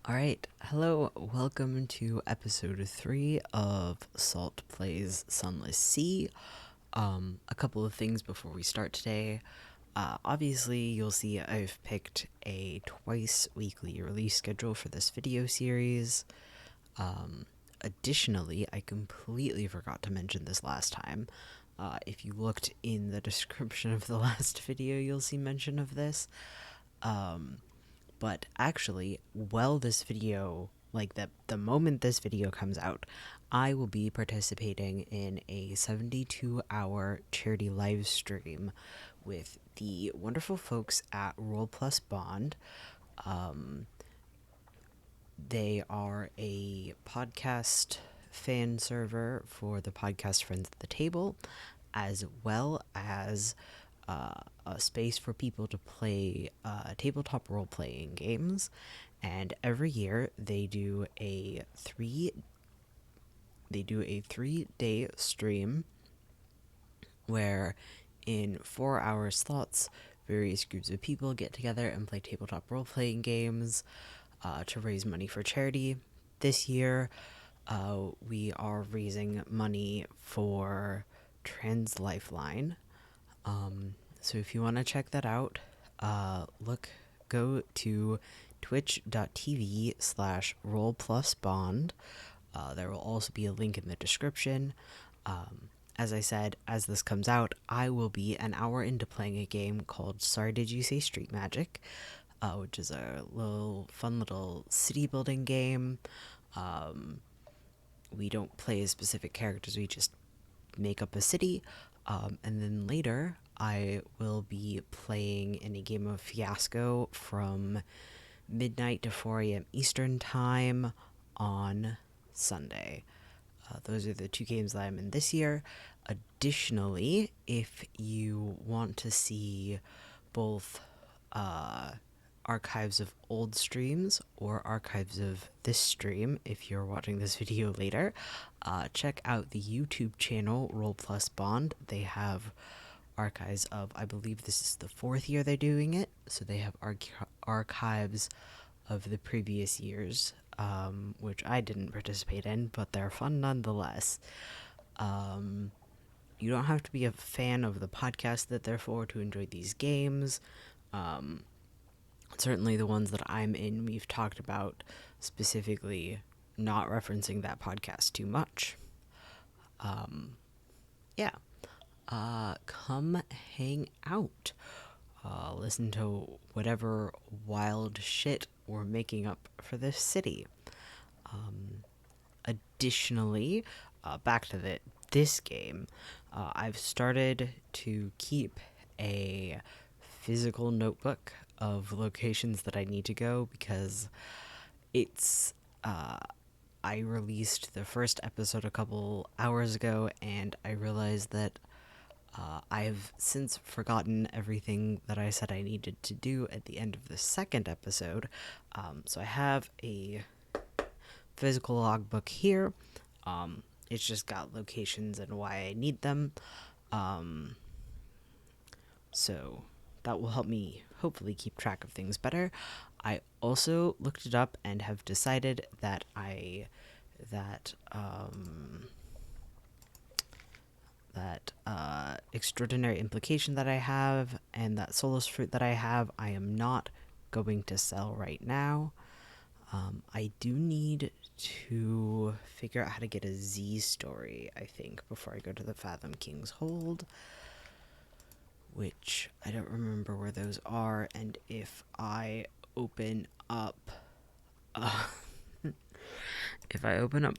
Alright, hello, welcome to episode 3 of Salt Plays Sunless Sea. A couple of things before we start today. Obviously, you'll see I've picked a twice weekly release schedule for this video series. Additionally, I completely forgot to mention this last time. If you looked in the description of the last video, you'll see mention of this. But actually, this video, the moment this video comes out, I will be participating in a 72-hour charity live stream with the wonderful folks at Roll Plus Bond. They are a podcast fan server for the podcast Friends at the Table, as well as a space for people to play tabletop role-playing games. And every year they do a 3-day stream where in 4-hour slots various groups of people get together and play tabletop role-playing games to raise money for charity. This year we are raising money for Trans Lifeline. So if you want to check that out, go to twitch.tv/rollplusbond. There will also be a link in the description. As I said, as this comes out, I will be an hour into playing a game called Sorry Did You Say Street Magic, which is a fun little city building game. We don't play as specific characters, we just make up a city. And then later, I will be playing in a game of Fiasco from midnight to 4 a.m. Eastern Time on Sunday. Those are the two games that I'm in this year. Additionally, if you want to see both archives of old streams or archives of this stream, if you're watching this video later, check out the YouTube channel Roll Plus Bond. They have archives of, I believe this is the 4th year they're doing it, so they have archives of the previous years, which I didn't participate in, but they're fun nonetheless. You don't have to be a fan of the podcast that they're for to enjoy these games. Certainly the ones that I'm in, we've talked about specifically not referencing that podcast too much. Come hang out. Listen to whatever wild shit we're making up for this city. Additionally, back to this game, I've started to keep a physical notebook of locations that I need to go because it's I released the first episode a couple hours ago and I realized that I've since forgotten everything that I said I needed to do at the end of the second episode. So I have a physical logbook here. It's just got locations and why I need them. So that will help me hopefully keep track of things better. I also looked it up and have decided that extraordinary implication that I have and that soulless fruit that I have, I am not going to sell right now. I do need to figure out how to get a Z story, I think, before I go to the Fathom King's Hold, which I don't remember where those are, and if I open up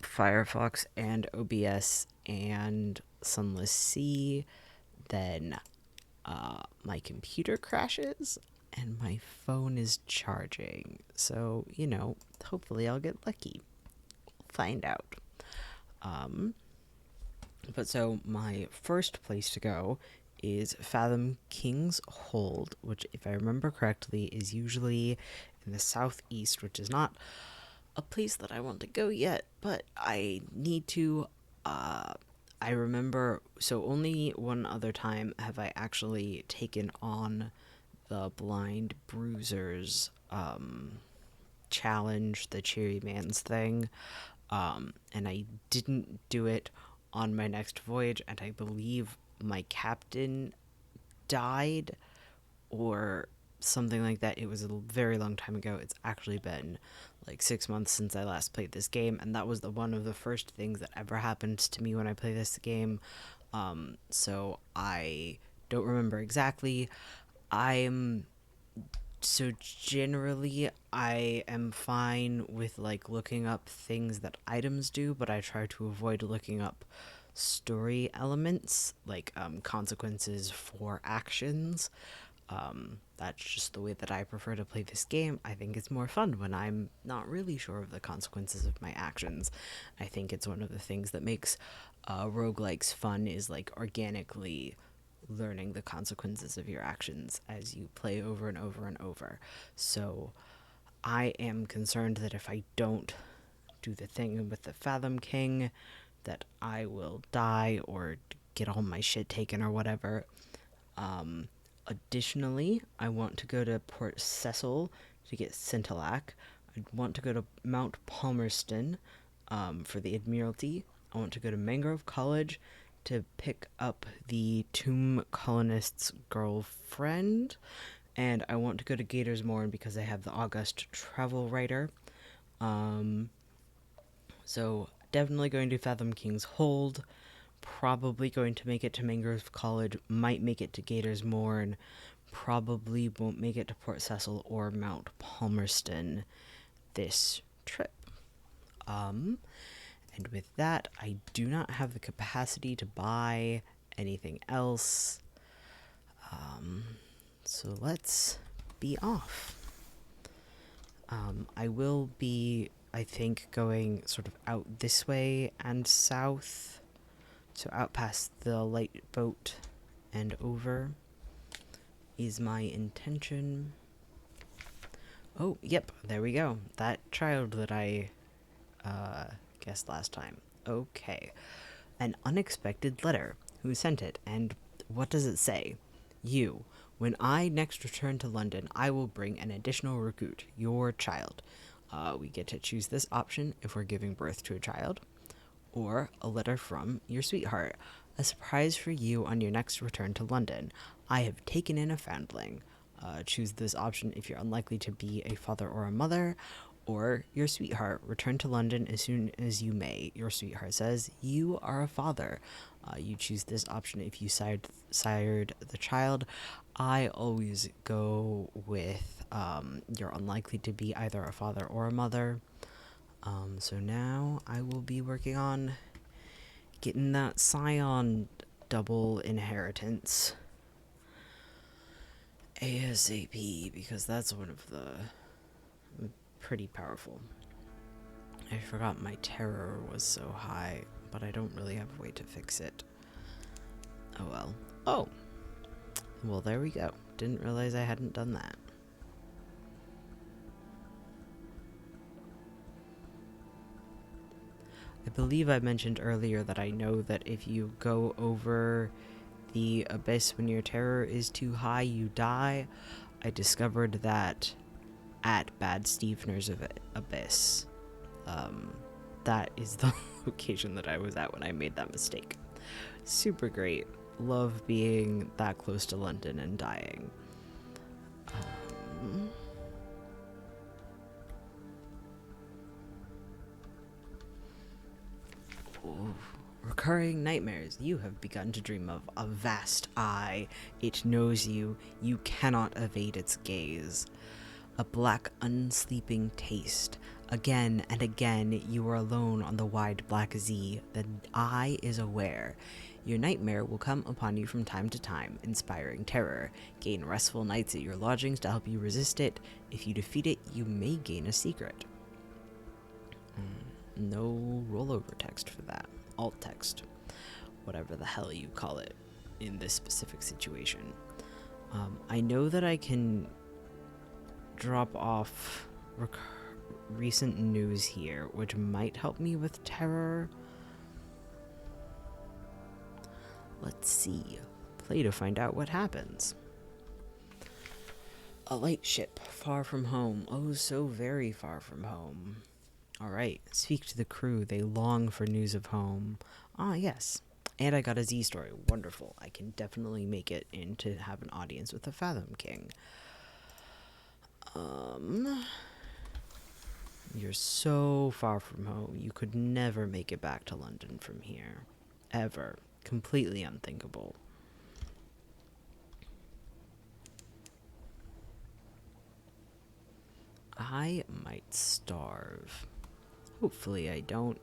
Firefox and OBS and Sunless Sea, then my computer crashes and my phone is charging. So, hopefully I'll get lucky. We'll find out. But so my first place to go is Fathom King's Hold, which, if I remember correctly, is usually in the southeast, which is not a place that I want to go yet, but I need to. I remember, so only one other time have I actually taken on the Blind Bruisers challenge, the Cheery Man's thing, and I didn't do it on my next voyage, and I believe my captain died or something like that. It was a very long time ago. It's actually been like 6 months since I last played this game, and that was one of the first things that ever happened to me when I play this game. So I don't remember exactly. I'm so generally I am fine with like looking up things that items do, but I try to avoid looking up story elements like consequences for actions. That's just the way that I prefer to play this game. I think it's more fun when I'm not really sure of the consequences of my actions. I think it's one of the things that makes roguelikes fun, is like organically learning the consequences of your actions as you play over and over and over. So I am concerned that if I don't do the thing with the Fathom King, that I will die or get all my shit taken or whatever. Additionally, I want to go to Port Cecil to get Scintillac. I want to go to Mount Palmerston for the Admiralty. I want to go to Mangrove College to pick up the Tomb Colonist's girlfriend. And I want to go to Gatorsmorn because I have the August Travel Writer. So definitely going to Fathom King's Hold. Probably going to make it to Mangrove College. Might make it to Gatorsmorn. Probably won't make it to Port Cecil or Mount Palmerston this trip. And with that, I do not have the capacity to buy anything else. So let's be off. I will be, I think, going sort of out this way and south. So out past the light boat and over is my intention. Oh, yep, there we go. That child that I guessed last time. Okay. An unexpected letter. Who sent it, and what does it say? You. When I next return to London, I will bring an additional recruit, your child. We get to choose this option if we're giving birth to a child. Or a letter from your sweetheart. A surprise for you on your next return to London. I have taken in a foundling. Choose this option if you're unlikely to be a father or a mother. Or your sweetheart. Return to London as soon as you may. Your sweetheart says you are a father. You choose this option if you sired the child. I always go with you're unlikely to be either a father or a mother. So now I will be working on getting that scion double inheritance ASAP, because that's one of the pretty powerful. I forgot my terror was so high, but I don't really have a way to fix it. Oh well. Oh! Well, there we go. Didn't realize I hadn't done that. I believe I mentioned earlier that I know that if you go over the abyss when your terror is too high, you die. I discovered that at Bad Stevener's Abyss. That is the location that I was at when I made that mistake. Super great. Love being that close to London and dying. Recurring nightmares. You have begun to dream of a vast eye. It knows you. You cannot evade its gaze. A black, unsleeping taste. Again and again, you are alone on the wide black Z. The eye is aware. Your nightmare will come upon you from time to time, inspiring terror. Gain restful nights at your lodgings to help you resist it. If you defeat it, you may gain a secret. No rollover text for that. Alt text. Whatever the hell you call it in this specific situation. I know that I can drop off recent news here, which might help me with terror. Let's see. Play to find out what happens. A light ship, far from home, oh so very far from home. Alright, speak to the crew, they long for news of home. Ah, yes. And I got a Z story, wonderful. I can definitely make it in to have an audience with the Fathom King. You're so far from home, you could never make it back to London from here. Ever. Completely unthinkable. I might starve. Hopefully I don't.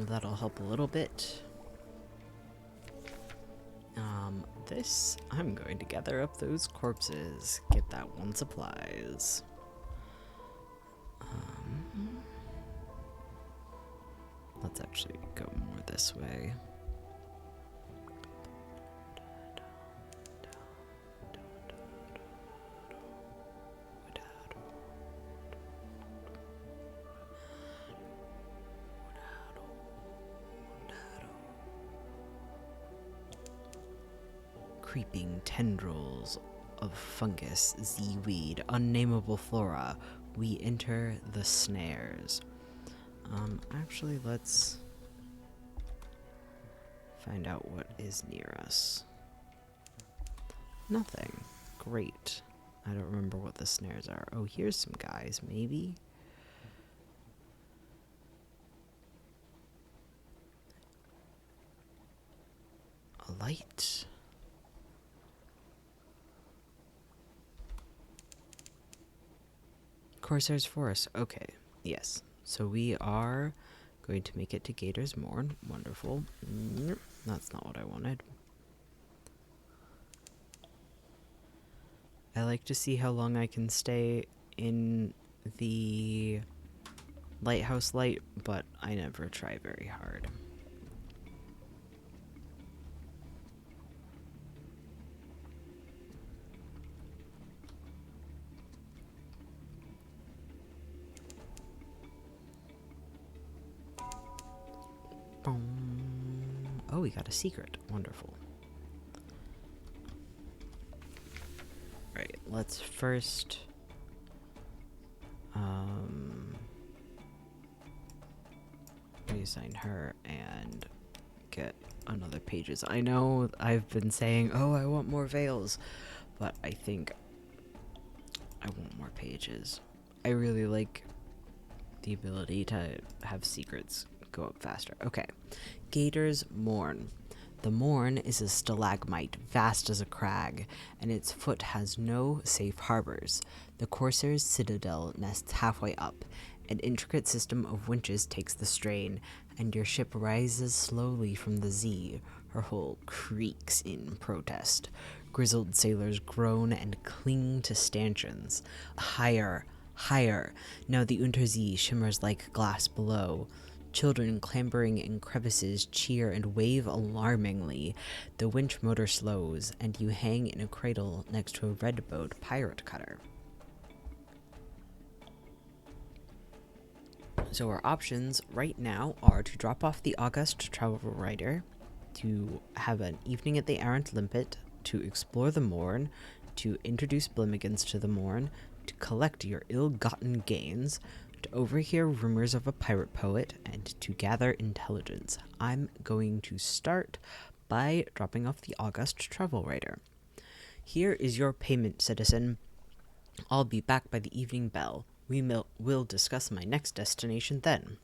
That'll help a little bit. I'm going to gather up those corpses. Get that one supplies. Let's actually go more this way. Creeping tendrils of fungus, Z-weed, unnameable flora, we enter the snares. Actually, let's find out what is near us. Nothing. Great. I don't remember what the snares are. Oh, here's some guys, maybe? A light. Corsair's Forest. Okay, yes. So we are going to make it to Gator's Morn. Wonderful. That's not what I wanted. I like to see how long I can stay in the lighthouse light, but I never try very hard. Oh, we got a secret. Wonderful. Right, let's first reassign her and get another pages. I know I've been saying, oh, I want more veils, but I think I want more pages. I really like the ability to have secrets go up faster. Okay, Gator's Morn. The Morn is a stalagmite vast as a crag, and its foot has no safe harbors. The Corsair's citadel nests halfway up. An intricate system of winches takes the strain, and your ship rises slowly from the Z. Her hull creaks in protest. Grizzled sailors groan and cling to stanchions. Higher, higher. Now the Untersee shimmers like glass below. Children clambering in crevices cheer and wave alarmingly. The winch motor slows, and you hang in a cradle next to a red-bowed pirate cutter. So our options right now are to drop off the August Travel Writer, to have an evening at the Arrant Limpet, to explore the Morn, to introduce Blimigans to the Morn, to collect your ill-gotten gains, to overhear rumors of a pirate poet, and to gather intelligence. I'm going to start by dropping off the August Travel Writer. Here is your payment, citizen. I'll be back by the evening bell. We will discuss my next destination then.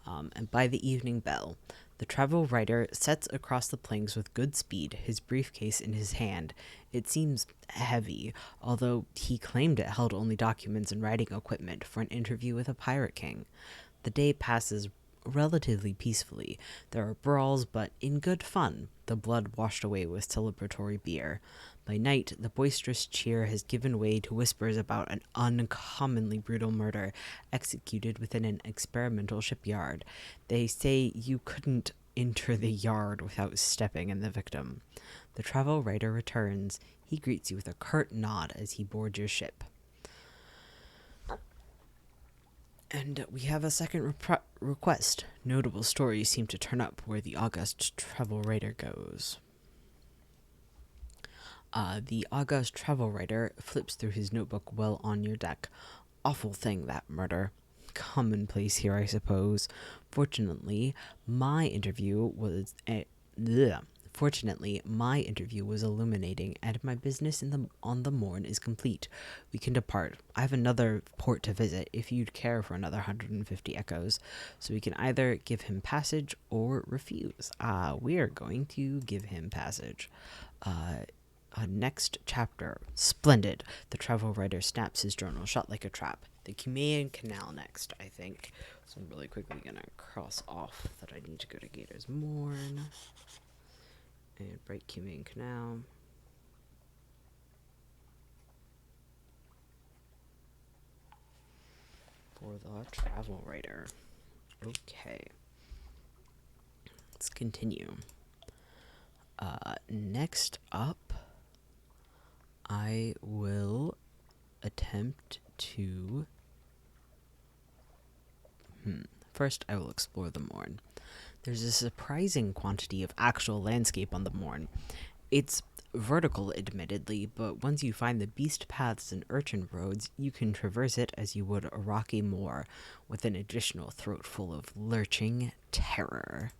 And by the evening bell, the travel writer sets across the planks with good speed, his briefcase in his hand. It seems heavy, although he claimed it held only documents and writing equipment for an interview with a pirate king. The day passes relatively peacefully. There are brawls, but in good fun, the blood washed away with celebratory beer. By night, the boisterous cheer has given way to whispers about an uncommonly brutal murder executed within an experimental shipyard. They say you couldn't enter the yard without stepping in the victim. The travel writer returns. He greets you with a curt nod as he boards your ship. And we have a second request. Notable stories seem to turn up where the august travel writer goes. The august travel writer flips through his notebook well on your deck. Awful thing, that murder. Commonplace here, I suppose. Fortunately, my interview was illuminating, and my business on the morn is complete. We can depart. I have another port to visit if you'd care for another 150 echoes, so we can either give him passage or refuse. We are going to give him passage. Next chapter. Splendid. The travel writer snaps his journal shut like a trap. The Cumean Canal next, I think. So I'm really quickly gonna cross off that I need to go to Gator's Morn. And Bright Cumean Canal. For the travel writer. Okay. Let's continue. Next up, I will attempt to... First, I will explore the Morn. There's a surprising quantity of actual landscape on the Morn. It's vertical, admittedly, but once you find the beast paths and urchin roads, you can traverse it as you would a rocky moor, with an additional throat full of lurching terror.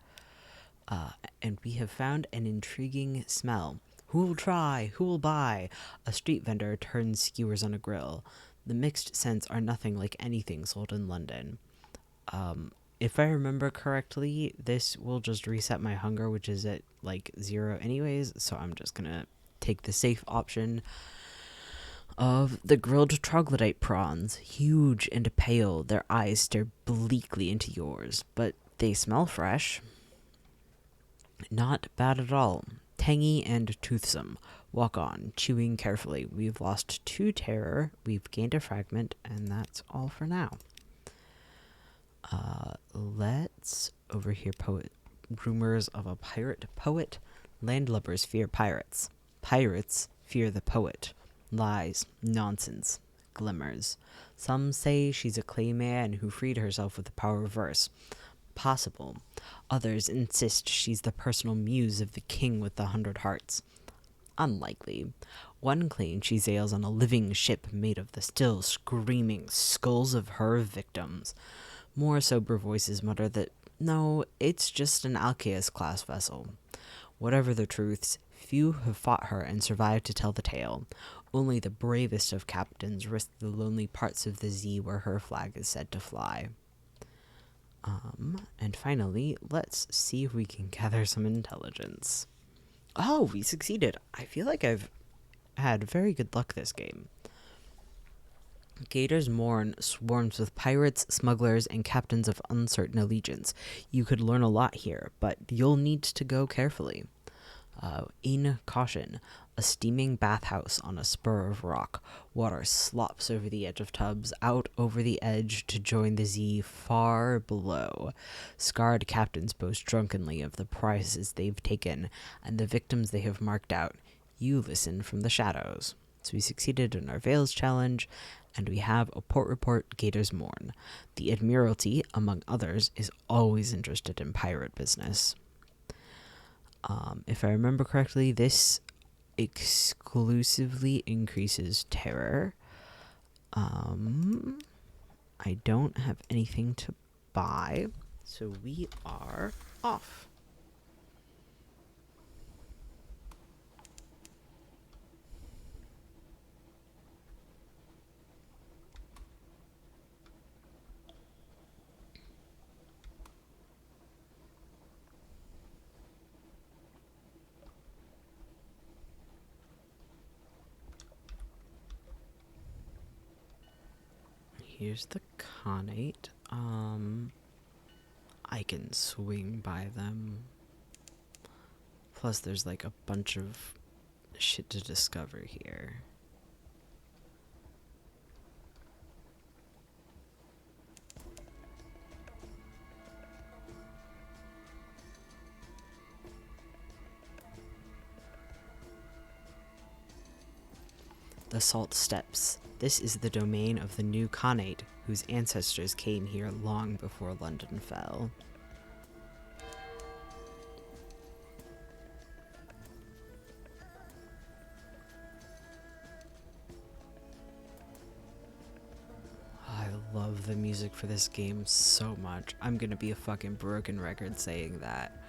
And we have found an intriguing smell. Who'll try? Who'll buy? A street vendor turns skewers on a grill. The mixed scents are nothing like anything sold in London. If I remember correctly, this will just reset my hunger, which is at like 0 anyways, so I'm just gonna take the safe option of the grilled troglodyte prawns. Huge and pale, their eyes stare bleakly into yours, but they smell fresh. Not bad at all. Tangy and toothsome. Walk on, chewing carefully. We've lost 2 terror, we've gained a fragment, and that's all for now. Let's overhear poet. Rumors of a pirate poet. Landlubbers fear pirates. Pirates fear the poet. Lies, nonsense, glimmers. Some say she's a clay man who freed herself with the power of verse. Possible. Others insist she's the personal muse of the king with the 100 hearts. Unlikely. One claims she sails on a living ship made of the still screaming skulls of her victims. More sober voices mutter that, no, it's just an Alcaeus-class vessel. Whatever the truths, few have fought her and survived to tell the tale. Only the bravest of captains risk the lonely parts of the sea where her flag is said to fly. And finally, let's see if we can gather some intelligence. Oh, we succeeded. I feel like I've had very good luck this game. Gator's Morn swarms with pirates, smugglers, and captains of uncertain allegiance. You could learn a lot here, but you'll need to go carefully. In caution, a steaming bathhouse on a spur of rock. Water slops over the edge of tubs, out over the edge to join the sea far below. Scarred captains boast drunkenly of the prizes they've taken and the victims they have marked out. You listen from the shadows. So we succeeded in our Veils challenge, and we have a port report, Gator's Morn. The Admiralty, among others, is always interested in pirate business. If I remember correctly, this exclusively increases terror. I don't have anything to buy, so we are off. Here's the Khanate. I can swing by them. Plus, there's like a bunch of shit to discover here. The Salt Steppes. This is the domain of the new Khanate, whose ancestors came here long before London fell. I love the music for this game so much. I'm gonna be a fucking broken record saying that.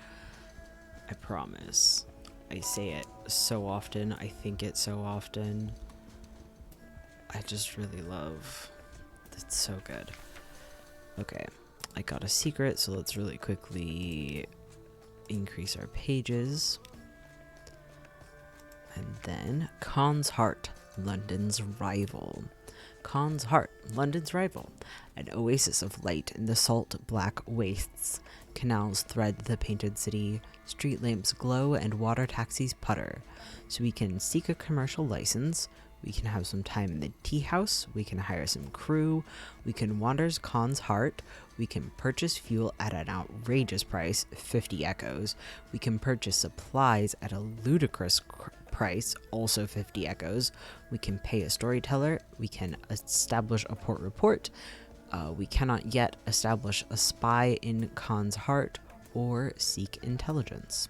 I promise. I say it so often, I think it so often. I just really love. It's so good. Okay, I got a secret, so let's really quickly increase our pages. And then Khan's Heart, London's rival. Khan's Heart, London's rival. An oasis of light in the salt black wastes. Canals thread the painted city, street lamps glow, and water taxis putter. So we can seek a commercial license, we can have some time in the tea house, we can hire some crew, we can wander Khan's Heart, we can purchase fuel at an outrageous price, 50 echoes, we can purchase supplies at a ludicrous price, also 50 echoes, we can pay a storyteller, we can establish a port report, we cannot yet establish a spy in Khan's Heart, or seek intelligence.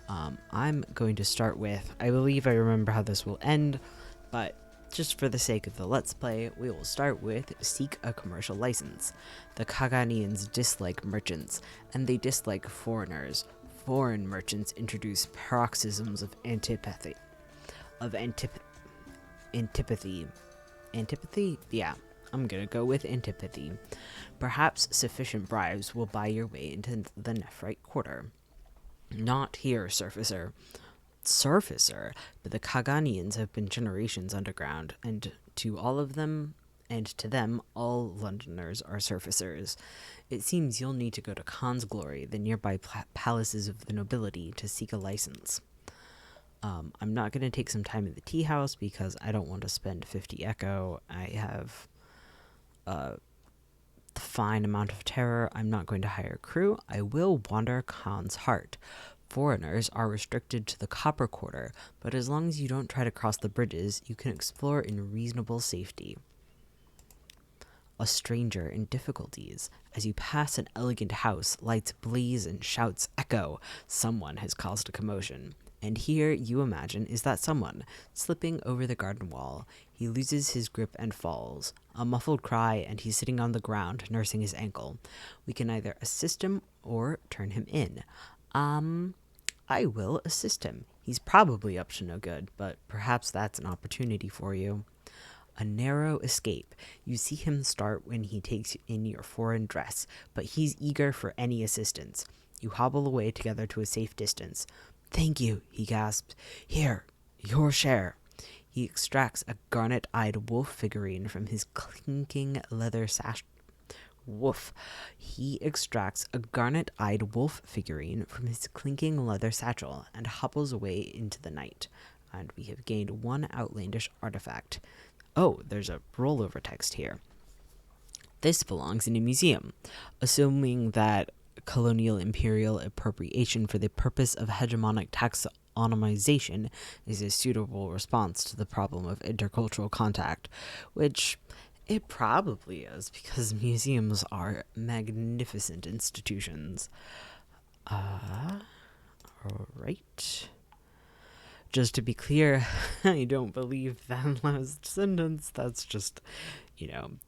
I'm going to start with, I believe I remember how this will end, but just for the sake of the Let's Play, we will start with seek a commercial license. The Khaganians dislike merchants, and they dislike foreigners. Foreign merchants introduce paroxysms of antipathy. Antipathy? Yeah, I'm gonna go with antipathy. Perhaps sufficient bribes will buy your way into the Nephrite Quarter. Not here, surfacer, but the Khaganians have been generations underground, and to them, all Londoners are surfacers. It seems you'll need to go to Khan's Glory, the nearby palaces of the nobility, to seek a license. I'm not going to take some time in the tea house because I don't want to spend 50 echo. I have a fine amount of terror. I'm not going to hire a crew. I will wander Khan's Heart. Foreigners are restricted to the Copper Quarter, but as long as you don't try to cross the bridges, you can explore in reasonable safety. A stranger in difficulties. As you pass an elegant house, lights blaze and shouts echo. Someone has caused a commotion. And here, you imagine, is that someone, slipping over the garden wall. He loses his grip and falls. A muffled cry, and he's sitting on the ground, nursing his ankle. We can either assist him or turn him in. I will assist him. He's probably up to no good, but perhaps that's an opportunity for you. A narrow escape. You see him start when he takes in your foreign dress, but he's eager for any assistance. You hobble away together to a safe distance. "Thank you," he gasps. "Here, your share." He extracts a garnet-eyed wolf figurine from his clinking leather sash. He extracts a garnet-eyed wolf figurine from his clinking leather satchel and hobbles away into the night. And we have gained one outlandish artifact. Oh, there's a rollover text here. This belongs in a museum. Assuming that colonial imperial appropriation for the purpose of hegemonic taxonomization is a suitable response to the problem of intercultural contact, which it probably is, because museums are magnificent institutions. Alright. Just to be clear, I don't believe that last sentence. That's just,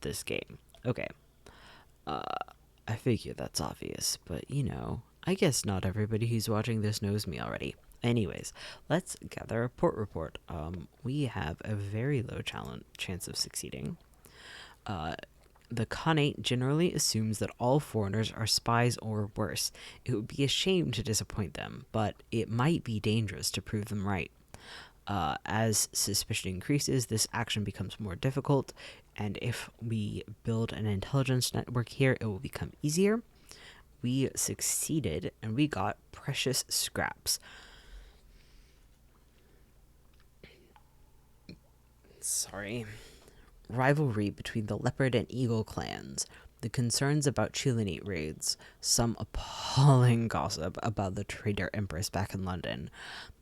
this game. Okay. I figure that's obvious, but, I guess not everybody who's watching this knows me already. Anyways, let's gather a port report. We have a very low chance of succeeding. The Khanate generally assumes that all foreigners are spies or worse. It would be a shame to disappoint them, but it might be dangerous to prove them right. As suspicion increases, this action becomes more difficult, and if we build an intelligence network here, it will become easier. We succeeded, and we got precious scraps. Sorry. Rivalry between the leopard and eagle clans, the concerns about Chilenate raids, some appalling gossip about the traitor empress back in London.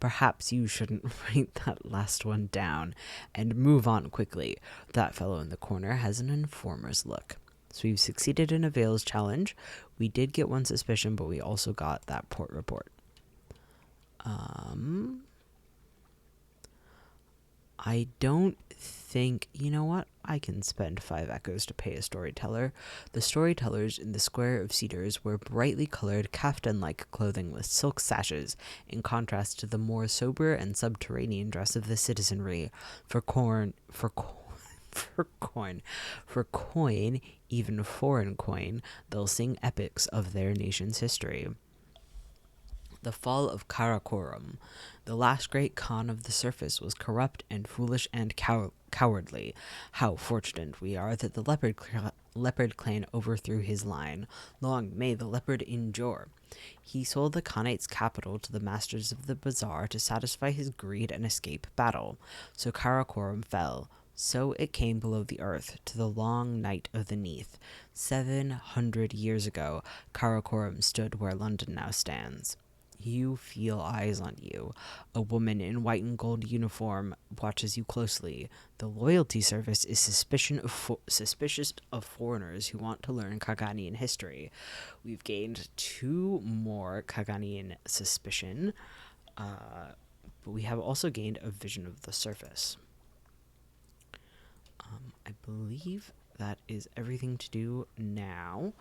Perhaps you shouldn't write that last one down and move on quickly. That fellow in the corner has an informer's look. So we've succeeded in a Veils challenge. We did get one suspicion, but we also got that port report. I don't think, you know what? I can spend 5 echoes to pay a storyteller. The storytellers in the Square of Cedars wear brightly colored kaftan-like clothing with silk sashes, in contrast to the more sober and subterranean dress of the citizenry. For coin, even foreign coin, they'll sing epics of their nation's history. The fall of Karakorum. The last great Khan of the surface was corrupt and foolish and cowardly. How fortunate we are that the leopard clan overthrew his line. Long may the leopard endure. He sold the Khanate's capital to the masters of the bazaar to satisfy his greed and escape battle. So Karakorum fell. So it came below the earth, to the long night of the Neath. 700 years ago, Karakorum stood where London now stands. You feel eyes on you. A woman in white and gold uniform watches you closely. The loyalty service is suspicious of foreigners who want to learn Kaganian history. We've gained 2 more Kaganian suspicion, but we have also gained a vision of the surface. I believe that is everything to do now.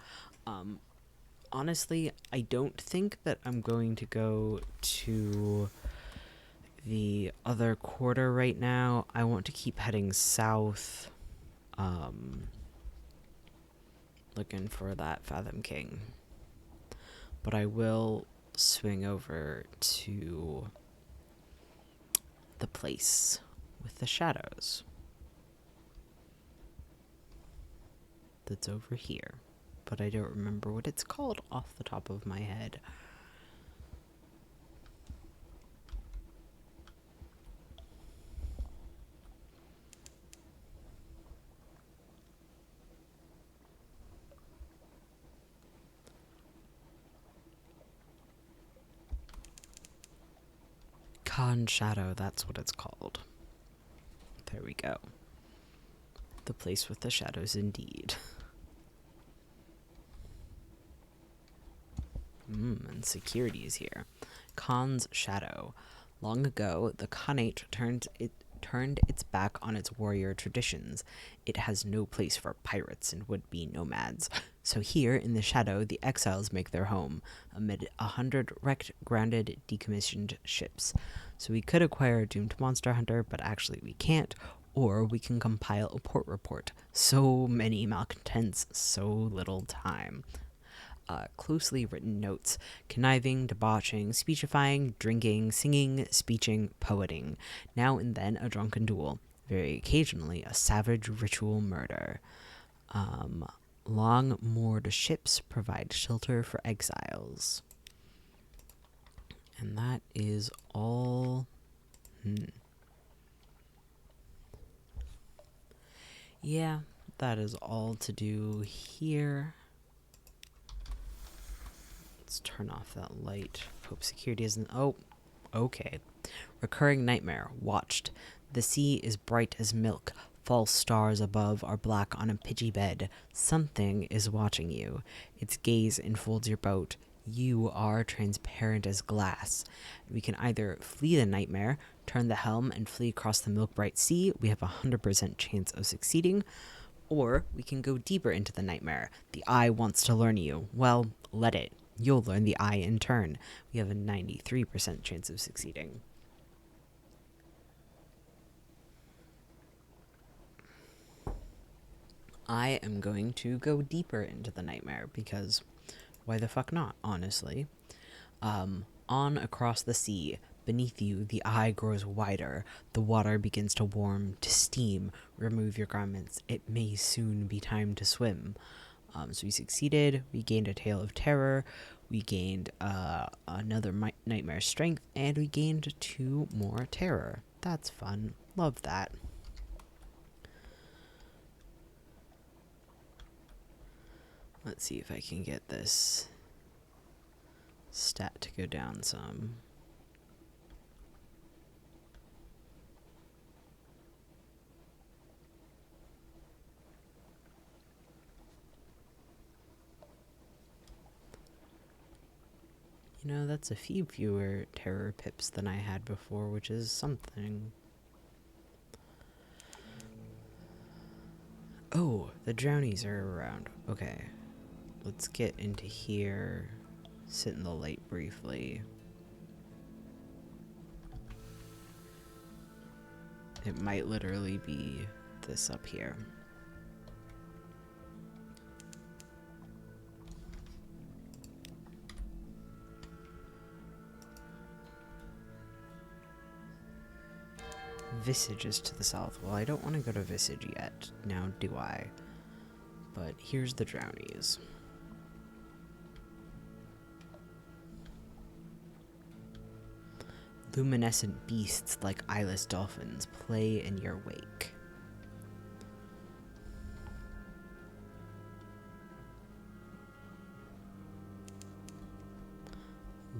Honestly, I don't think that I'm going to go to the other quarter right now. I want to keep heading south, looking for that Fathom King. But I will swing over to the place with the shadows that's over here. But I don't remember what it's called off the top of my head. Khan Shadow, that's what it's called. There we go. The place with the shadows indeed. And security is here. Khan's Shadow. Long ago, the Khanate turned its back on its warrior traditions. It has no place for pirates and would-be nomads. So here, in the shadow, the exiles make their home, amid 100 wrecked, grounded, decommissioned ships. So we could acquire a doomed monster hunter, but actually we can't. Or we can compile a port report. So many malcontents, so little time. Closely written notes: conniving, debauching, speechifying, drinking, singing, speeching, poeting. Now and then a drunken duel. Very occasionally a savage ritual murder. Long moored ships provide shelter for exiles. And that is all. Yeah, that is all to do here. Let's turn off that light. Hope security isn't. Oh, okay. Recurring nightmare. Watched. The sea is bright as milk. False stars above are black on a pitchy bed. Something is watching you. Its gaze enfolds your boat. You are transparent as glass. We can either flee the nightmare, turn the helm, and flee across the milk-bright sea. We have a 100% chance of succeeding. Or we can go deeper into the nightmare. The eye wants to learn you. Well, let it. You'll learn the eye in turn. We have a 93% chance of succeeding. I am going to go deeper into the nightmare because why the fuck not, honestly. On across the sea, beneath you, the eye grows wider. The water begins to warm, to steam. Remove your garments. It may soon be time to swim. So we succeeded. We gained a tale of terror. We gained another nightmare strength, and we gained 2 more terror. That's fun. Love that. Let's see if I can get this stat to go down some. You know, that's a few fewer terror pips than I had before, which is something. Oh, the drownies are around. Okay. Let's get into here. Sit in the light briefly. It might literally be this up here. Visage is to the south. Well, I don't want to go to Visage yet. Now do I? But here's the drownies. Luminescent beasts like eyeless dolphins play in your wake.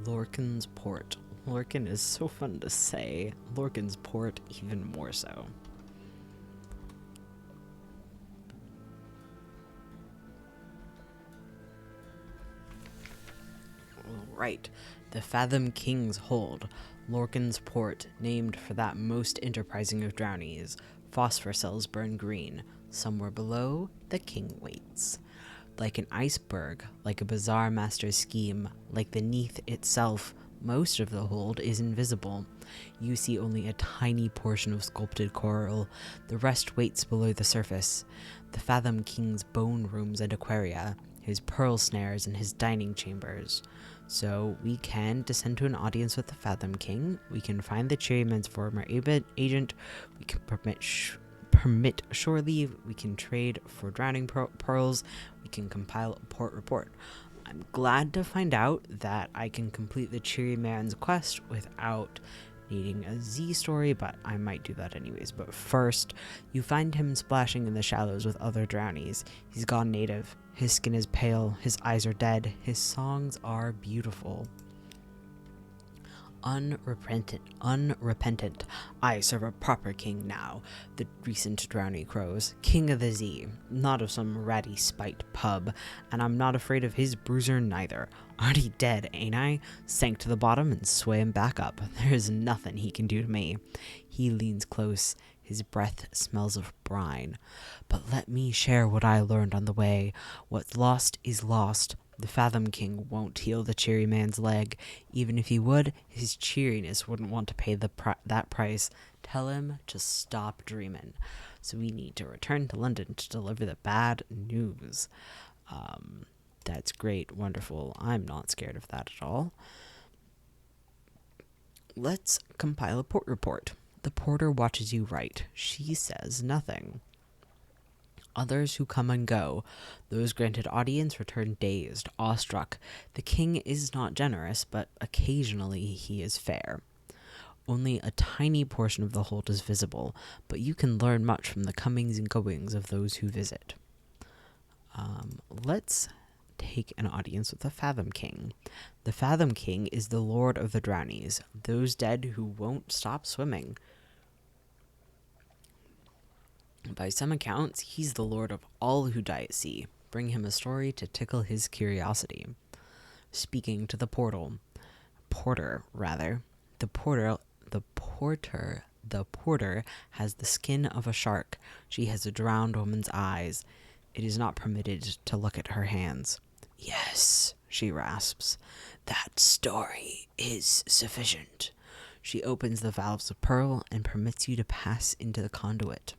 Lorcan's Port. Lorcan is so fun to say. Lorcan's Port even more so. Right. The Fathom King's Hold. Lorcan's Port, named for that most enterprising of drownies. Phosphor cells burn green. Somewhere below, the king waits. Like an iceberg, like a bizarre master's scheme, like the Neath itself, most of the hold is invisible. You see only a tiny portion of sculpted coral. The rest waits below the surface. The Fathom King's bone rooms and aquaria, his pearl snares and his dining chambers. So we can descend to an audience with the Fathom King. We can find the Cherryman's former agent. We can permit shore leave. We can trade for drowning pearls. We can compile a port report. I'm glad to find out that I can complete the Cherryman's quest without needing a Z story, but I might do that anyways. But first, you find him splashing in the shallows with other drownies. He's gone native. His skin is pale, his eyes are dead, his songs are beautiful. Unrepentant. I serve a proper king now, the recent drowny crows. King of the Z, not of some ratty spite pub, and I'm not afraid of his bruiser neither. Already dead, ain't I? Sank to the bottom and swam back up. There's nothing he can do to me. He leans close. His breath smells of brine. But let me share what I learned on the way. What's lost is lost. The Fathom King won't heal the Cherryman's leg. Even if he would, his cheeriness wouldn't want to pay that price. Tell him to stop dreaming. So we need to return to London to deliver the bad news. That's great, wonderful. I'm not scared of that at all. Let's compile a port report. The porter watches you write. She says nothing. Others who come and go. Those granted audience return dazed, awestruck. The king is not generous, but occasionally he is fair. Only a tiny portion of the hold is visible, but you can learn much from the comings and goings of those who visit. Let's take an audience with the Fathom King. The Fathom King is the lord of the drownies, those dead who won't stop swimming. By some accounts, he's the lord of all who die at sea. Bring him a story to tickle his curiosity. Speaking to the porter, the porter has the skin of a shark. She has a drowned woman's eyes. It is not permitted to look at her hands. Yes, she rasps. That story is sufficient. She opens the valves of pearl and permits you to pass into the conduit.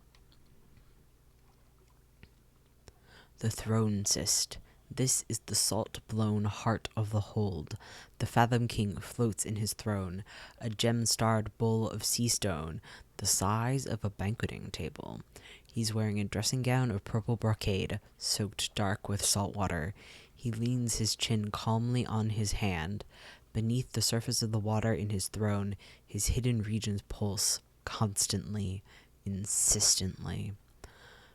The throne cyst. This is the salt-blown heart of the hold. The Fathom King floats in his throne, a gem-starred bowl of sea stone, the size of a banqueting table. He's wearing a dressing gown of purple brocade, soaked dark with salt water. He leans his chin calmly on his hand. Beneath the surface of the water in his throne, his hidden regions pulse, constantly, insistently.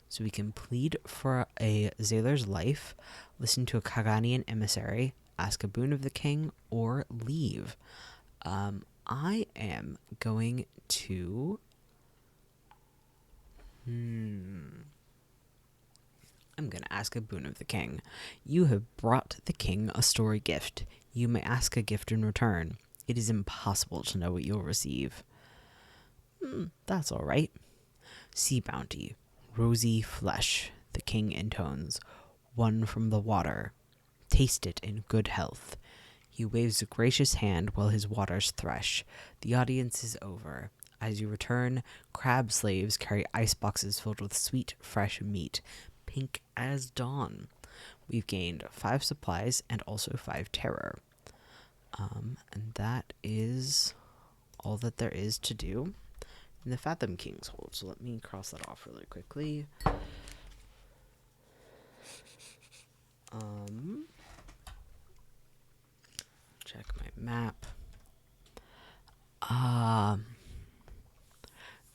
So we can plead for a Xailor's life, listen to a Kaganian emissary, ask a boon of the king, or leave. I am going to... I'm going to ask a boon of the king. You have brought the king a story gift. You may ask a gift in return. It is impossible to know what you'll receive. That's all right. Sea bounty. Rosy flesh, the king intones. One from the water. Taste it in good health. He waves a gracious hand while his waters thresh. The audience is over. As you return, crab slaves carry ice boxes filled with sweet, fresh meat, pink as dawn. We've gained 5 supplies and also 5 terror. And that is all that there is to do in the Fathom King's Hold. So let me cross that off really quickly. Check my map.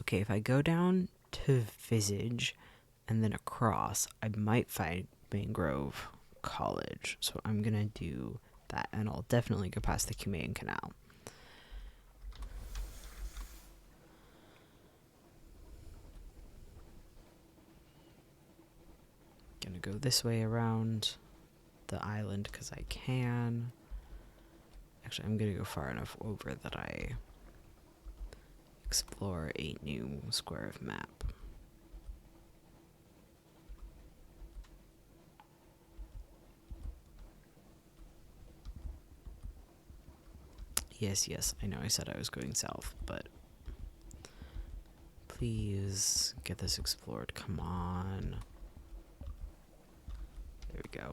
Okay, if I go down to Visage and then across, I might find Mangrove College. So I'm gonna do that, and I'll definitely go past the Cumaean Canal. Gonna go this way around the island because I can. Actually, I'm gonna go far enough over that I explore a new square of map. Yes, I know I said I was going south, but please get this explored. Come on. There we go.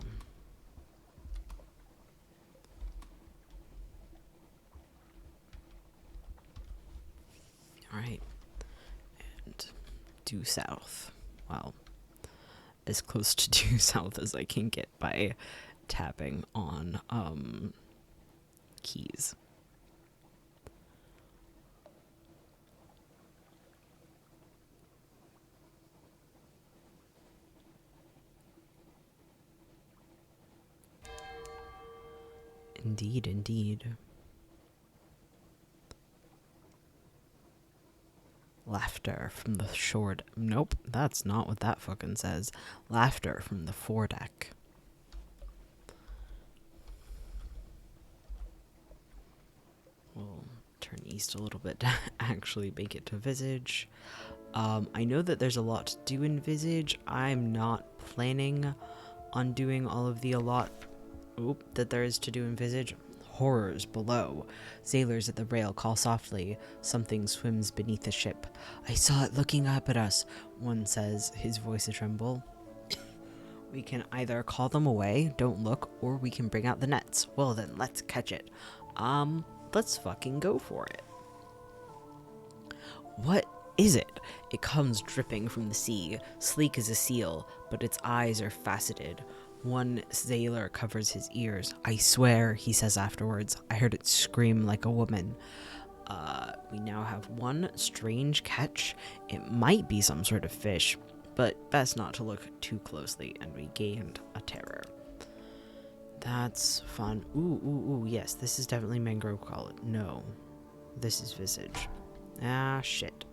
Alright. And due south. Well, as close to due south as I can get by tapping on keys. Indeed. Laughter from the shore. Nope, that's not what that fucking says. Laughter from the foredeck. We'll turn east a little bit to actually make it to Visage. I know that there's a lot to do in Visage. I'm not planning on doing all of the that there is to do in Visage. Horrors below. Sailors at the rail call softly. Something swims beneath the ship. I saw it looking up at us, one says, his voice a tremble. We can either call them away, don't look, or we can bring out the nets. Well then, let's catch it. Let's fucking go for it. What is it? It comes dripping from the sea, sleek as a seal, but its eyes are faceted. One sailor covers his ears. I swear, he says afterwards, I heard it scream like a woman. We now have one strange catch. It might be some sort of fish, but best not to look too closely, and we gained a terror. That's fun. Ooh, yes, this is definitely Mangrove College. No, this is Visage. Ah, shit.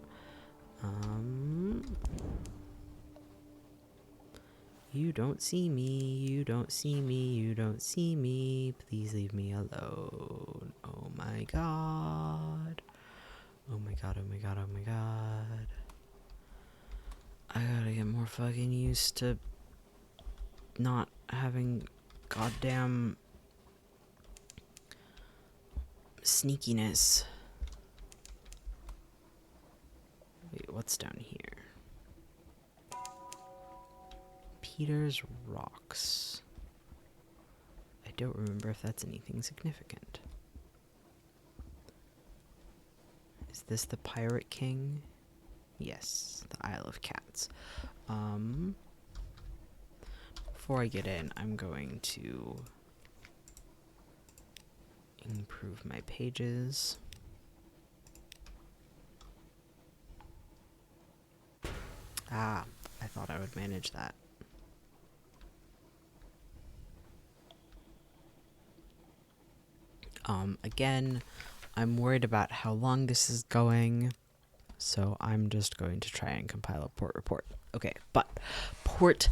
You don't see me, please leave me alone. Oh my god. I gotta get more fucking used to not having goddamn sneakiness. Wait, what's down here? Peter's Rocks. I don't remember if that's anything significant. Is this the Pirate King? Yes, the Isle of Cats. Before I get in, I'm going to improve my pages. I thought I would manage that. Again, I'm worried about how long this is going, so I'm just going to try and compile a port report. Okay, but Port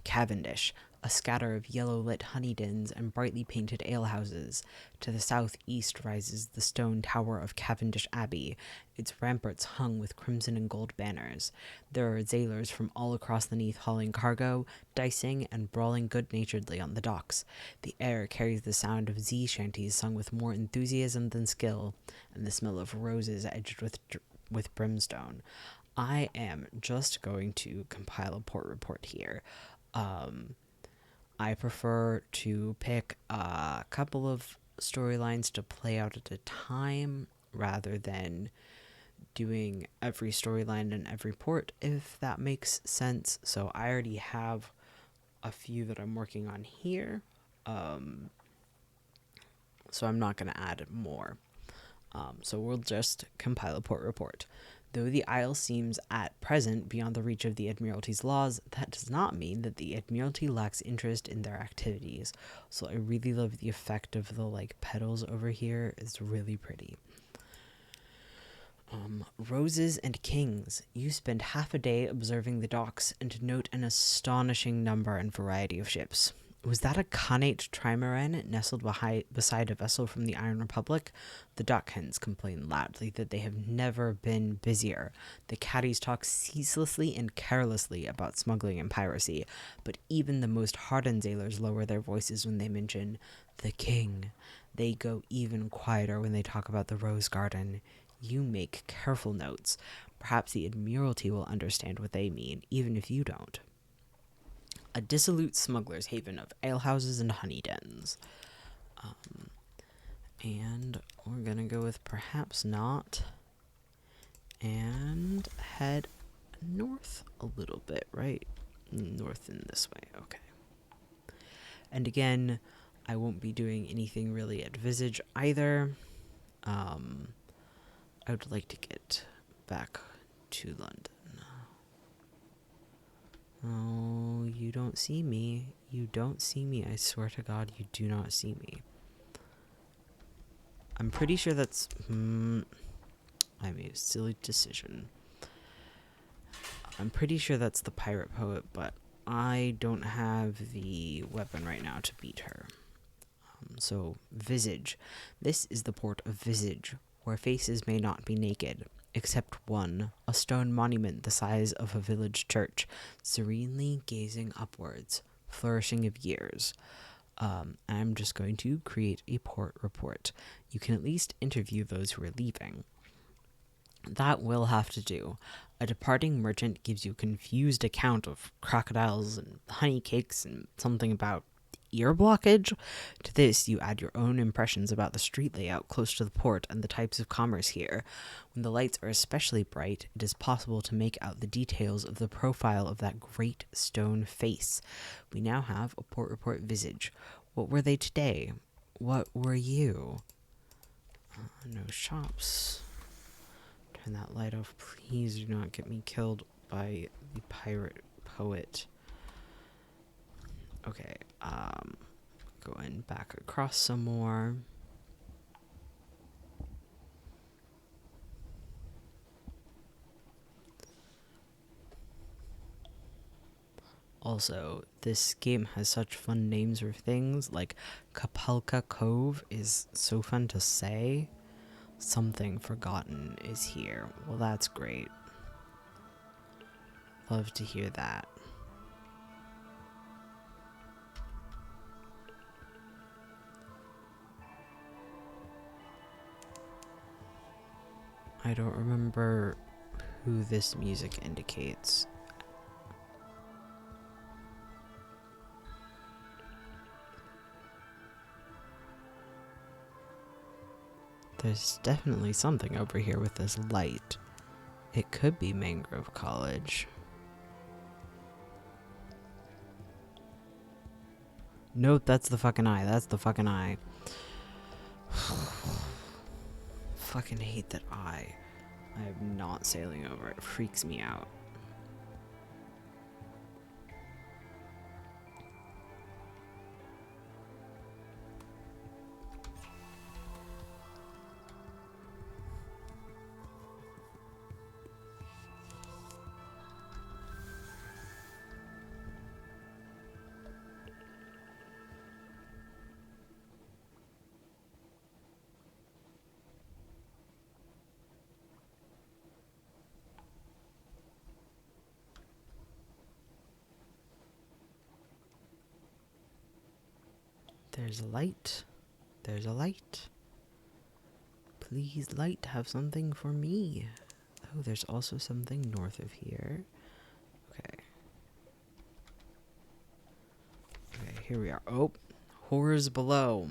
Cavendish, a scatter of yellow-lit honey dens and brightly painted alehouses. To the southeast rises the stone tower of Cavendish Abbey, its ramparts hung with crimson and gold banners. There are sailors from all across the Neath hauling cargo, dicing, and brawling good-naturedly on the docks. The air carries the sound of sea shanties sung with more enthusiasm than skill, and the smell of roses edged with brimstone. I am just going to compile a port report here. I prefer to pick a couple of storylines to play out at a time rather than doing every storyline in every port, if that makes sense. So I already have a few that I'm working on here, so I'm not going to add more. So we'll just compile a port report. Though the Isle seems at present beyond the reach of the Admiralty's laws, that does not mean that the Admiralty lacks interest in their activities. So I really love the effect of the petals over here. It's really pretty. Roses and kings. You spend half a day observing the docks and note an astonishing number and variety of ships. Was that a connate trimaran nestled beside a vessel from the Iron Republic? The dock hens complain loudly that they have never been busier. The caddies talk ceaselessly and carelessly about smuggling and piracy, but even the most hardened sailors lower their voices when they mention the king. They go even quieter when they talk about the Rose Garden. You make careful notes. Perhaps the Admiralty will understand what they mean, even if you don't. A dissolute smuggler's haven of alehouses and honey dens. And we're gonna go with perhaps not. And head north a little bit, right? North in this way, okay. And again, I won't be doing anything really at Visage either. I would like to get back to London. Oh, you don't see me. You don't see me. I swear to God, you do not see me. I'm pretty sure that's... I made a silly decision. I'm pretty sure that's the pirate poet, but I don't have the weapon right now to beat her. So, Visage. This is the port of Visage, where faces may not be naked. Except one, a stone monument the size of a village church, serenely gazing upwards, flourishing of years. I'm just going to create a port report. You can at least interview those who are leaving. That will have to do. A departing merchant gives you a confused account of crocodiles and honey cakes and something about ear blockage. To this, you add your own impressions about the street layout close to the port and the types of commerce here. When the lights are especially bright, it is possible to make out the details of the profile of that great stone face. We now have a port report Visage. What were they today? What were you? No shops. Turn that light off. Please do not get me killed by the pirate poet. Okay, going back across some more. Also, this game has such fun names for things, like Kapalka Cove is so fun to say. Something forgotten is here. Well, that's great. Love to hear that. I don't remember who this music indicates. There's definitely something over here with this light. It could be Mangrove College. Nope, that's the fucking eye. That's the fucking eye. Fucking hate that eye. I am not sailing over. It freaks me out. There's a light. There's a light. Please, light, have something for me. Oh, there's also something north of here. Okay. Okay, here we are. Oh, horrors below.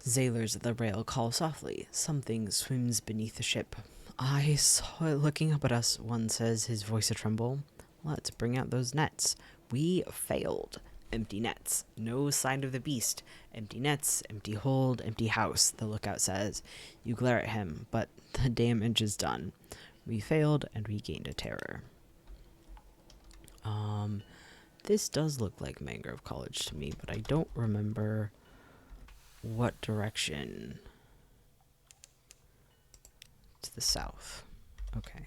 Sailors at the rail call softly. Something swims beneath the ship. I saw it looking up at us, one says, his voice a tremble. Let's bring out those nets. We failed. Empty nets. No sign of the beast. Empty nets, empty hold, empty house, the lookout says. You glare at him, but the damage is done. We failed, and we gained a terror. This does look like Mangrove College to me, but I don't remember what direction. To the south. Okay.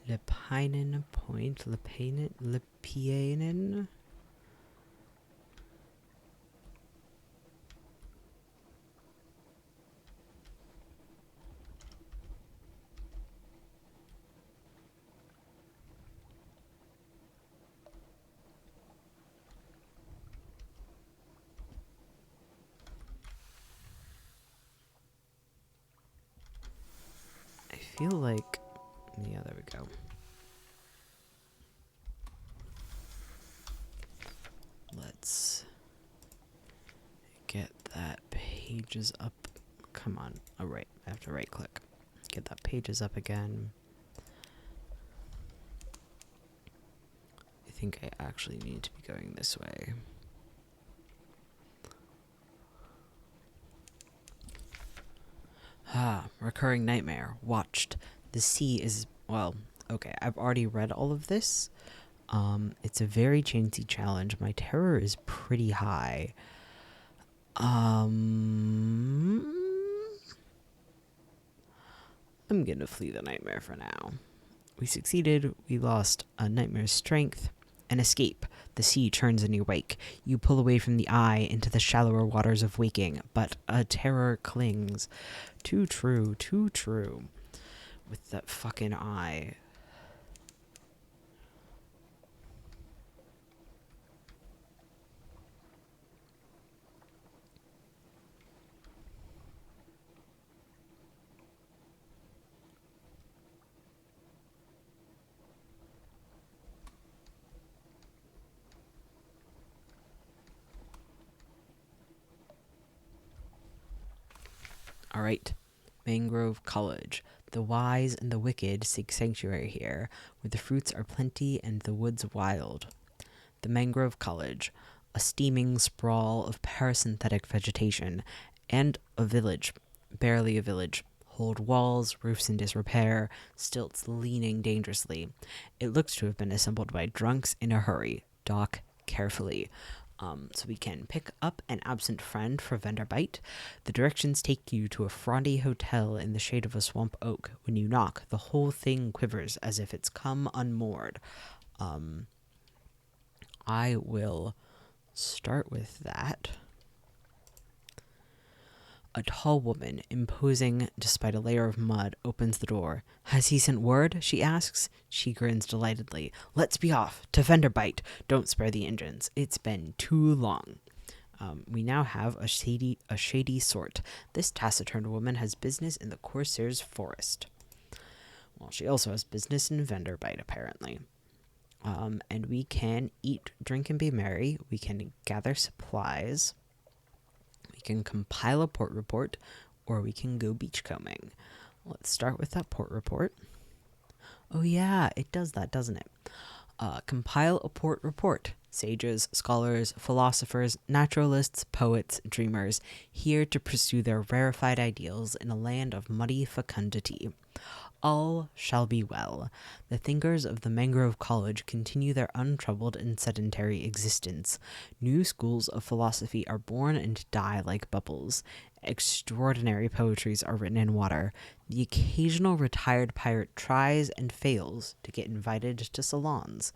Lepainen Point. Lepianen. I feel like, yeah, there we go. Let's get that pages up. Come on. Oh, right. I have to right click. Get that pages up again. I think I actually need to be going this way. Recurring nightmare. Watched. The sea is, well, okay, I've already read all of this. It's a very chancy challenge. My terror is pretty high. I'm gonna flee the nightmare for now. We succeeded. We lost a nightmare's strength. An escape. The sea churns in your wake. You pull away from the eye into the shallower waters of waking, but a terror clings. Too true, too true. With that fucking eye. Alright. Mangrove College. The wise and the wicked seek sanctuary here, where the fruits are plenty and the woods wild. The Mangrove College. A steaming sprawl of parasynthetic vegetation, and a village. Barely a village. Old walls, roofs in disrepair, stilts leaning dangerously. It looks to have been assembled by drunks in a hurry. Dock carefully. So we can pick up an absent friend for vendor bite. The directions take you to a fraudy hotel in the shade of a swamp oak. When you knock, the whole thing quivers as if it's come unmoored. I will start with that. A tall woman, imposing despite a layer of mud, opens the door. Has he sent word? She asks. She grins delightedly. Let's be off. To Venderbite. Don't spare the engines. It's been too long. We now have a shady sort. This taciturn woman has business in the Corsair's forest. Well, she also has business in Venderbite, apparently. And we can eat, drink, and be merry. We can gather supplies. We can compile a port report, or we can go beachcombing. Let's start with that port report. Oh yeah, it does that, doesn't it? Compile a port report. Sages, scholars, philosophers, naturalists, poets, dreamers, here to pursue their rarefied ideals in a land of muddy fecundity. All shall be well. The thinkers of the Mangrove College continue their untroubled and sedentary existence. New schools of philosophy are born and die like bubbles. Extraordinary poetries are written in water. The occasional retired pirate tries and fails to get invited to salons.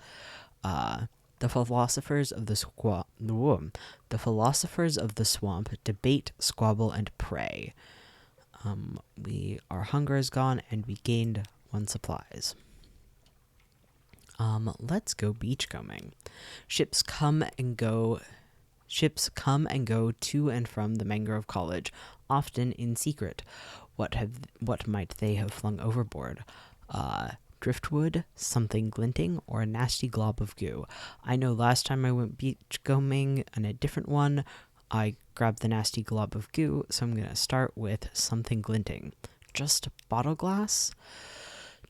The philosophers of the swamp debate, squabble, and pray. Our hunger is gone, and we gained 1 supplies. Let's go beachcombing. Ships come and go. Ships come and go to and from the Mangrove College, often in secret. What might they have flung overboard? Driftwood, something glinting, or a nasty glob of goo. I know last time I went beachcombing on a different one, I grabbed the nasty glob of goo, so I'm gonna start with something glinting. Just bottle glass?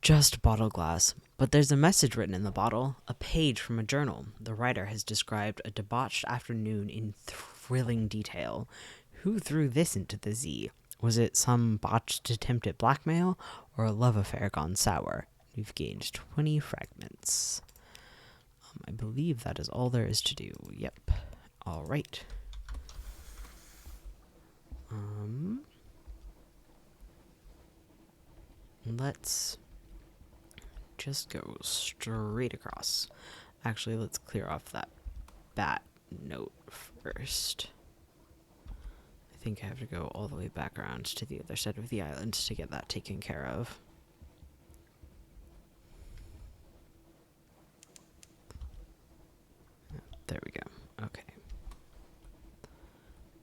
Just bottle glass. But there's a message written in the bottle, a page from a journal. The writer has described a debauched afternoon in thrilling detail. Who threw this into the Z? Was it some botched attempt at blackmail, or a love affair gone sour? We've gained 20 fragments. I believe that is all there is to do. Yep. All right. Let's just go straight across. Actually, let's clear off that bat note first. I think I have to go all the way back around to the other side of the island to get that taken care of. There we go. Okay.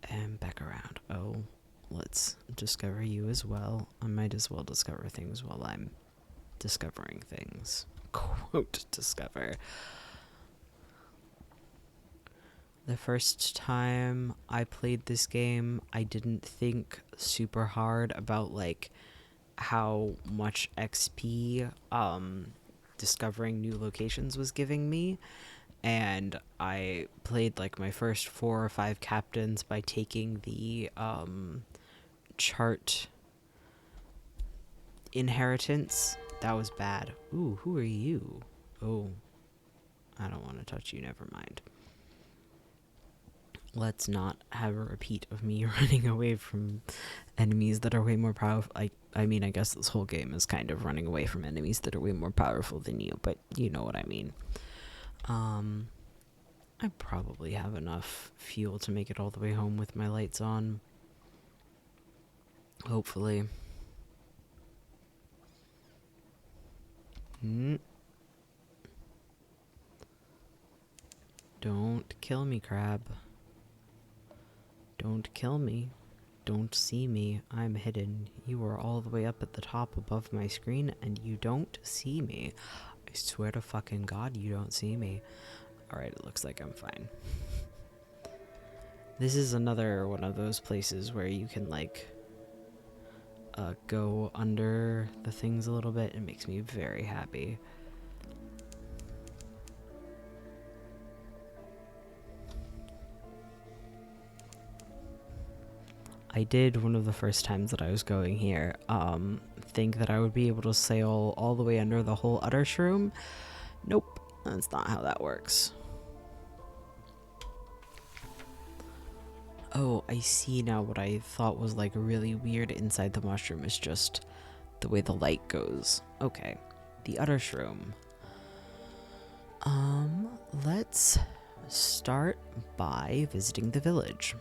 And back around. Oh, let's discover you as well. I might as well discover things while I'm discovering things. Quote, discover. The first time I played this game, I didn't think super hard about, like, how much XP discovering new locations was giving me. And I played, like, my first 4 or 5 captains by taking the chart inheritance. That was bad. Ooh, who are you? Oh, I don't want to touch you. Never mind. Let's not have a repeat of me running away from enemies that are way more powerful. I mean, I guess this whole game is kind of running away from enemies that are way more powerful than you, but you know what I mean. I probably have enough fuel to make it all the way home with my lights on. Hopefully. Don't kill me, crab. Don't kill me. Don't see me. I'm hidden. You are all the way up at the top above my screen, and you don't see me. I swear to fucking God, you don't see me. Alright, it looks like I'm fine. This is another one of those places where you can, like, go under the things a little bit. It makes me very happy. I did, one of the first times that I was going here, think that I would be able to sail all the way under the whole Utter Shroom. Nope, that's not how that works. Oh, I see now. What I thought was, like, really weird inside the mushroom is just the way the light goes. Okay, the Utter Shroom. Let's start by visiting the village.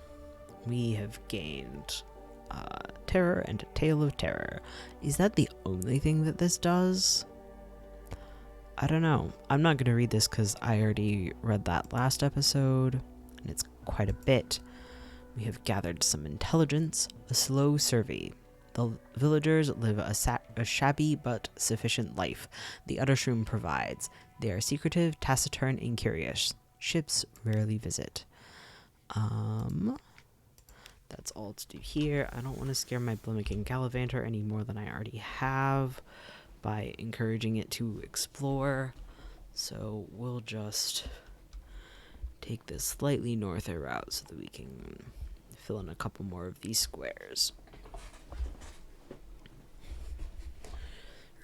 We have gained Terror and a Tale of Terror. Is that the only thing that this does? I don't know. I'm not going to read this because I already read that last episode, and it's quite a bit. We have gathered some intelligence, a slow survey. The villagers live a shabby but sufficient life. The Uttershroom provides. They are secretive, taciturn, and curious. Ships rarely visit. That's all to do here. I don't want to scare my Blimmican Gallivanter any more than I already have by encouraging it to explore. So we'll just take this slightly norther route so that we can fill in a couple more of these squares.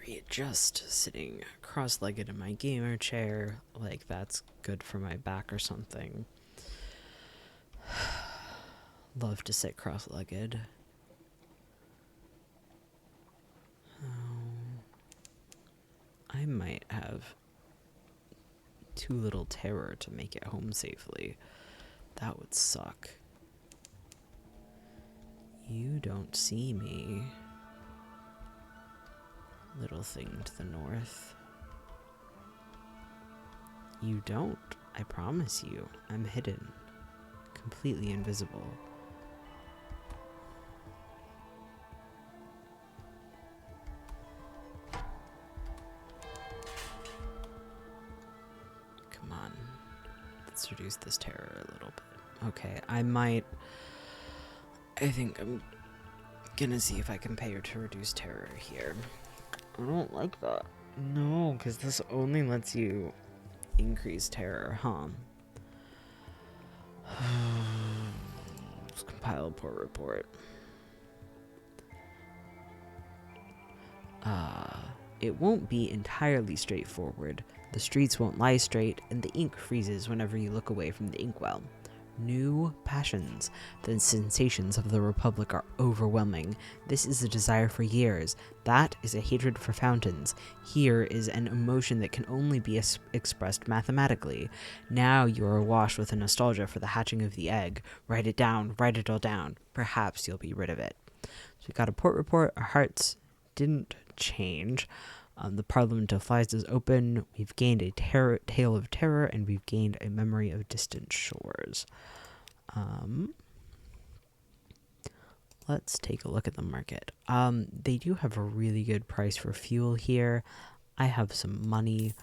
Readjust, sitting cross-legged in my gamer chair, like that's good for my back or something. Love to sit cross-legged. I might have too little terror to make it home safely. That would suck. You don't see me. Little thing to the north. You don't. I promise you. I'm hidden. Completely invisible. Come on. Let's reduce this terror a little bit. Okay, I think I'm gonna see if I can pay her to reduce terror here. I don't like that. No, because this only lets you increase terror, huh? Let's compile a port report. It won't be entirely straightforward. The streets won't lie straight, and the ink freezes whenever you look away from the inkwell. New passions. The sensations of the Republic are overwhelming. This is a desire for years. That is a hatred for fountains. Here is an emotion that can only be expressed mathematically. Now you are awash with a nostalgia for the hatching of the egg. Write it down. Write it all down. Perhaps you'll be rid of it. So we got a port report. Our hearts didn't change. The Parliament of Flies is open. We've gained a tale of terror, and we've gained a memory of distant shores. Let's take a look at the market. They do have a really good price for fuel here. I have some money.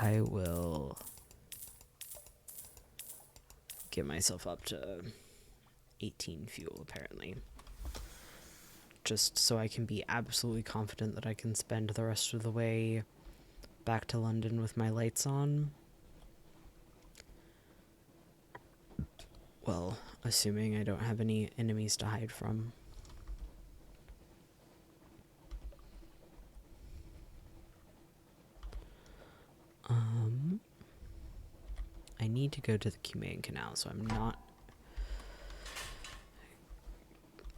I will get myself up to 18 fuel, apparently. Just so I can be absolutely confident that I can spend the rest of the way back to London with my lights on. Well, assuming I don't have any enemies to hide from. I need to go to the Humane Canal, so I'm not...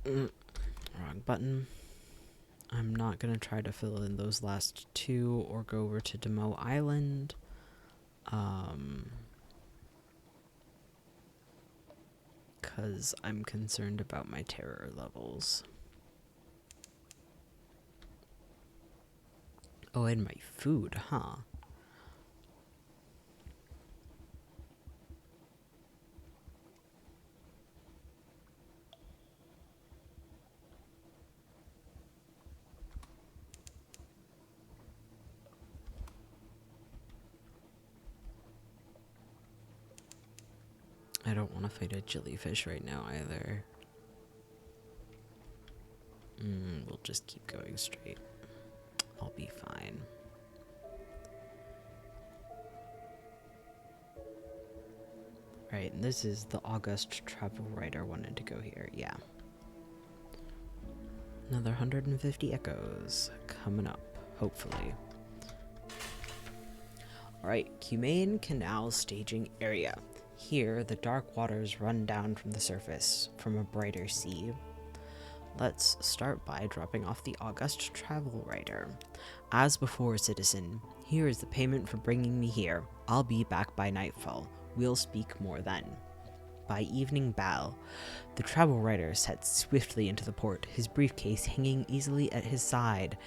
Wrong button. I'm not going to try to fill in those last two or go over to Demo Island. Because I'm concerned about my terror levels. Oh, and my food, huh? I don't want to fight a jellyfish right now either. We'll just keep going straight. I'll be fine. Right, and this is the August travel writer wanted to go here, yeah. Another 150 echoes coming up, hopefully. Alright, Humane Canal staging area. Here, the dark waters run down from the surface, from a brighter sea. Let's start by dropping off the August travel writer. As before, citizen, here is the payment for bringing me here. I'll be back by nightfall. We'll speak more then. By evening bow, the travel writer sets swiftly into the port, his briefcase hanging easily at his side.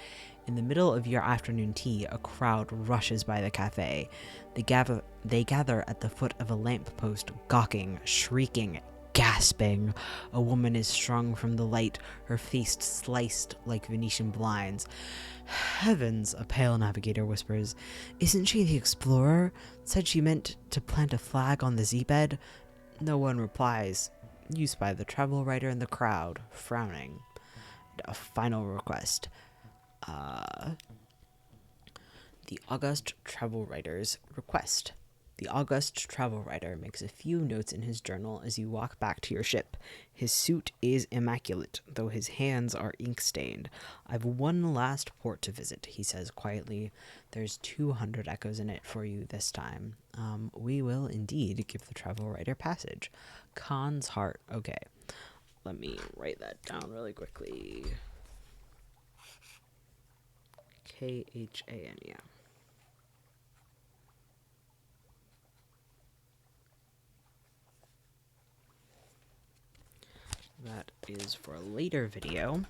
In the middle of your afternoon tea, a crowd rushes by the cafe. They gather at the foot of a lamppost, gawking, shrieking, gasping. A woman is strung from the light, her face sliced like Venetian blinds. Heavens, a pale navigator whispers. Isn't she the explorer? Said she meant to plant a flag on the seabed? No one replies. You spy the travel writer in the crowd, frowning. A final request. The August travel writer's request. The August travel writer makes a few notes in his journal as you walk back to your ship. His suit is immaculate, though his hands are ink-stained. I've one last port to visit, he says quietly. There's 200 echoes in it for you this time. We will indeed give the travel writer passage. Khan's heart. Okay, let me write that down really quickly. Khan, yeah. That is for a later video,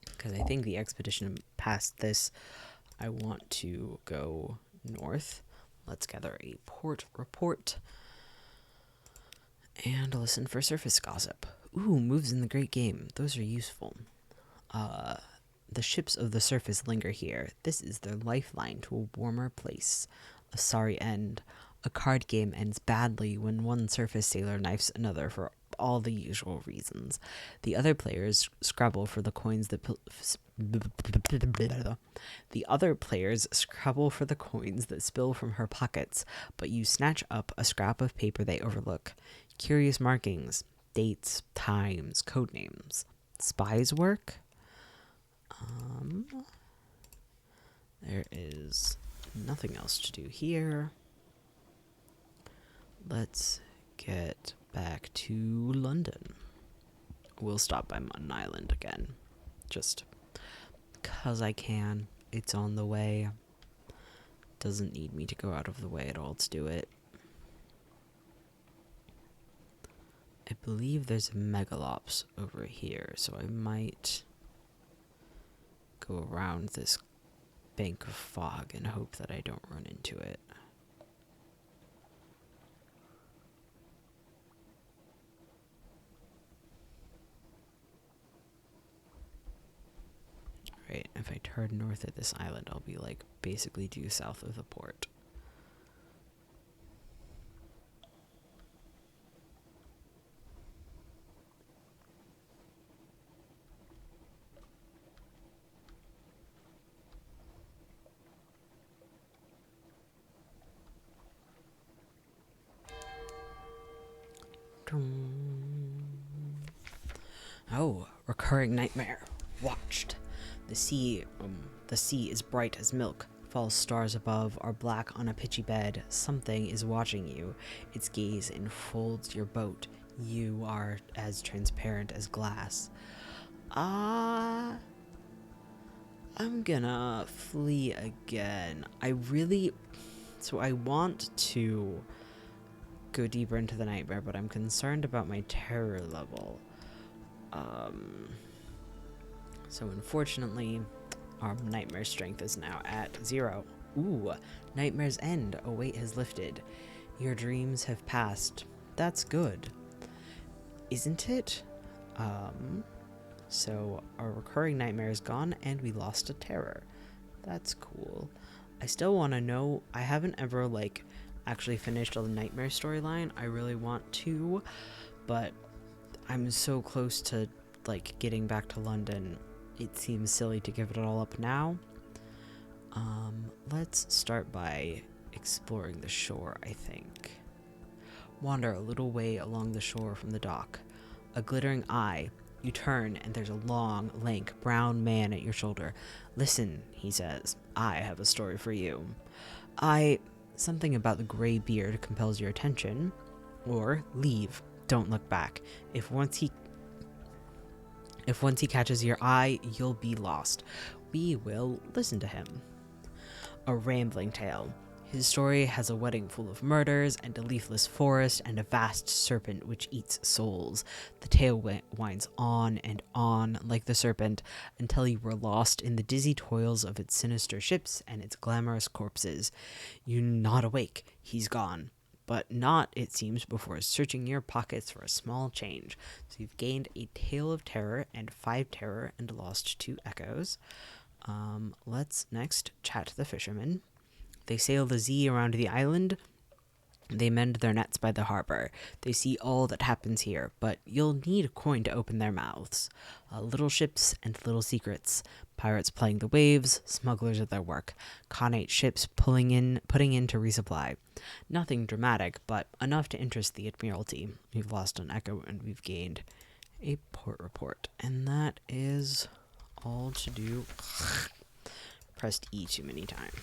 because I think the expedition past this, I want to go north. Let's gather a port report and listen for surface gossip. Ooh, moves in the great game. Those are useful. The ships of the surface linger here. This is their lifeline to a warmer place. A sorry end. A card game ends badly when one surface sailor knifes another for all the usual reasons. The other players scrabble for the coins that spill from her pockets, but you snatch up a scrap of paper they overlook. Curious markings, dates, times, code names. Spies work? There is nothing else to do here. Let's get back to London. We'll stop by Mutton Island again. Just 'cause I can. It's on the way. Doesn't need me to go out of the way at all to do it. I believe there's a megalops over here, so I might go around this bank of fog and hope that I don't run into it. Right, if I turn north at this island, I'll be like basically due south of the port. Oh, recurring nightmare. Watched. The sea is bright as milk. False stars above are black on a pitchy bed. Something is watching you. Its gaze enfolds your boat. You are as transparent as glass. I'm gonna flee again. I want to go deeper into the nightmare, but I'm concerned about my terror level. So unfortunately, our nightmare strength is now at 0. Ooh, nightmare's end. A weight has lifted. Your dreams have passed. That's good. Isn't it? So our recurring nightmare is gone and we lost a terror. That's cool. I still want to know, I haven't ever actually finished the nightmare storyline. I really want to, but I'm so close to getting back to London. It seems silly to give it all up now. Let's start by exploring the shore, I think. Wander a little way along the shore from the dock. A glittering eye. You turn, and there's a long, lank, brown man at your shoulder. Listen, he says. I have a story for you. Something about the gray beard compels your attention. Or leave. Don't look back. If once he catches your eye, you'll be lost. We will listen to him. A rambling tale. His story has a wedding full of murders and a leafless forest and a vast serpent which eats souls. The tale winds on and on like the serpent until you were lost in the dizzy toils of its sinister ships and its glamorous corpses. You nod awake. He's gone. But not, it seems, before searching your pockets for a small change. So you've gained a tale of terror and 5 terror and lost 2 echoes. Let's next chat to the fishermen. They sail the Z around the island. They mend their nets by the harbor. They see all that happens here, but you'll need a coin to open their mouths. Little ships and little secrets. Pirates playing the waves, smugglers at their work. Connate ships putting in to resupply. Nothing dramatic, but enough to interest the Admiralty. We've lost an echo and we've gained a port report. And that is all to do. Pressed E too many times.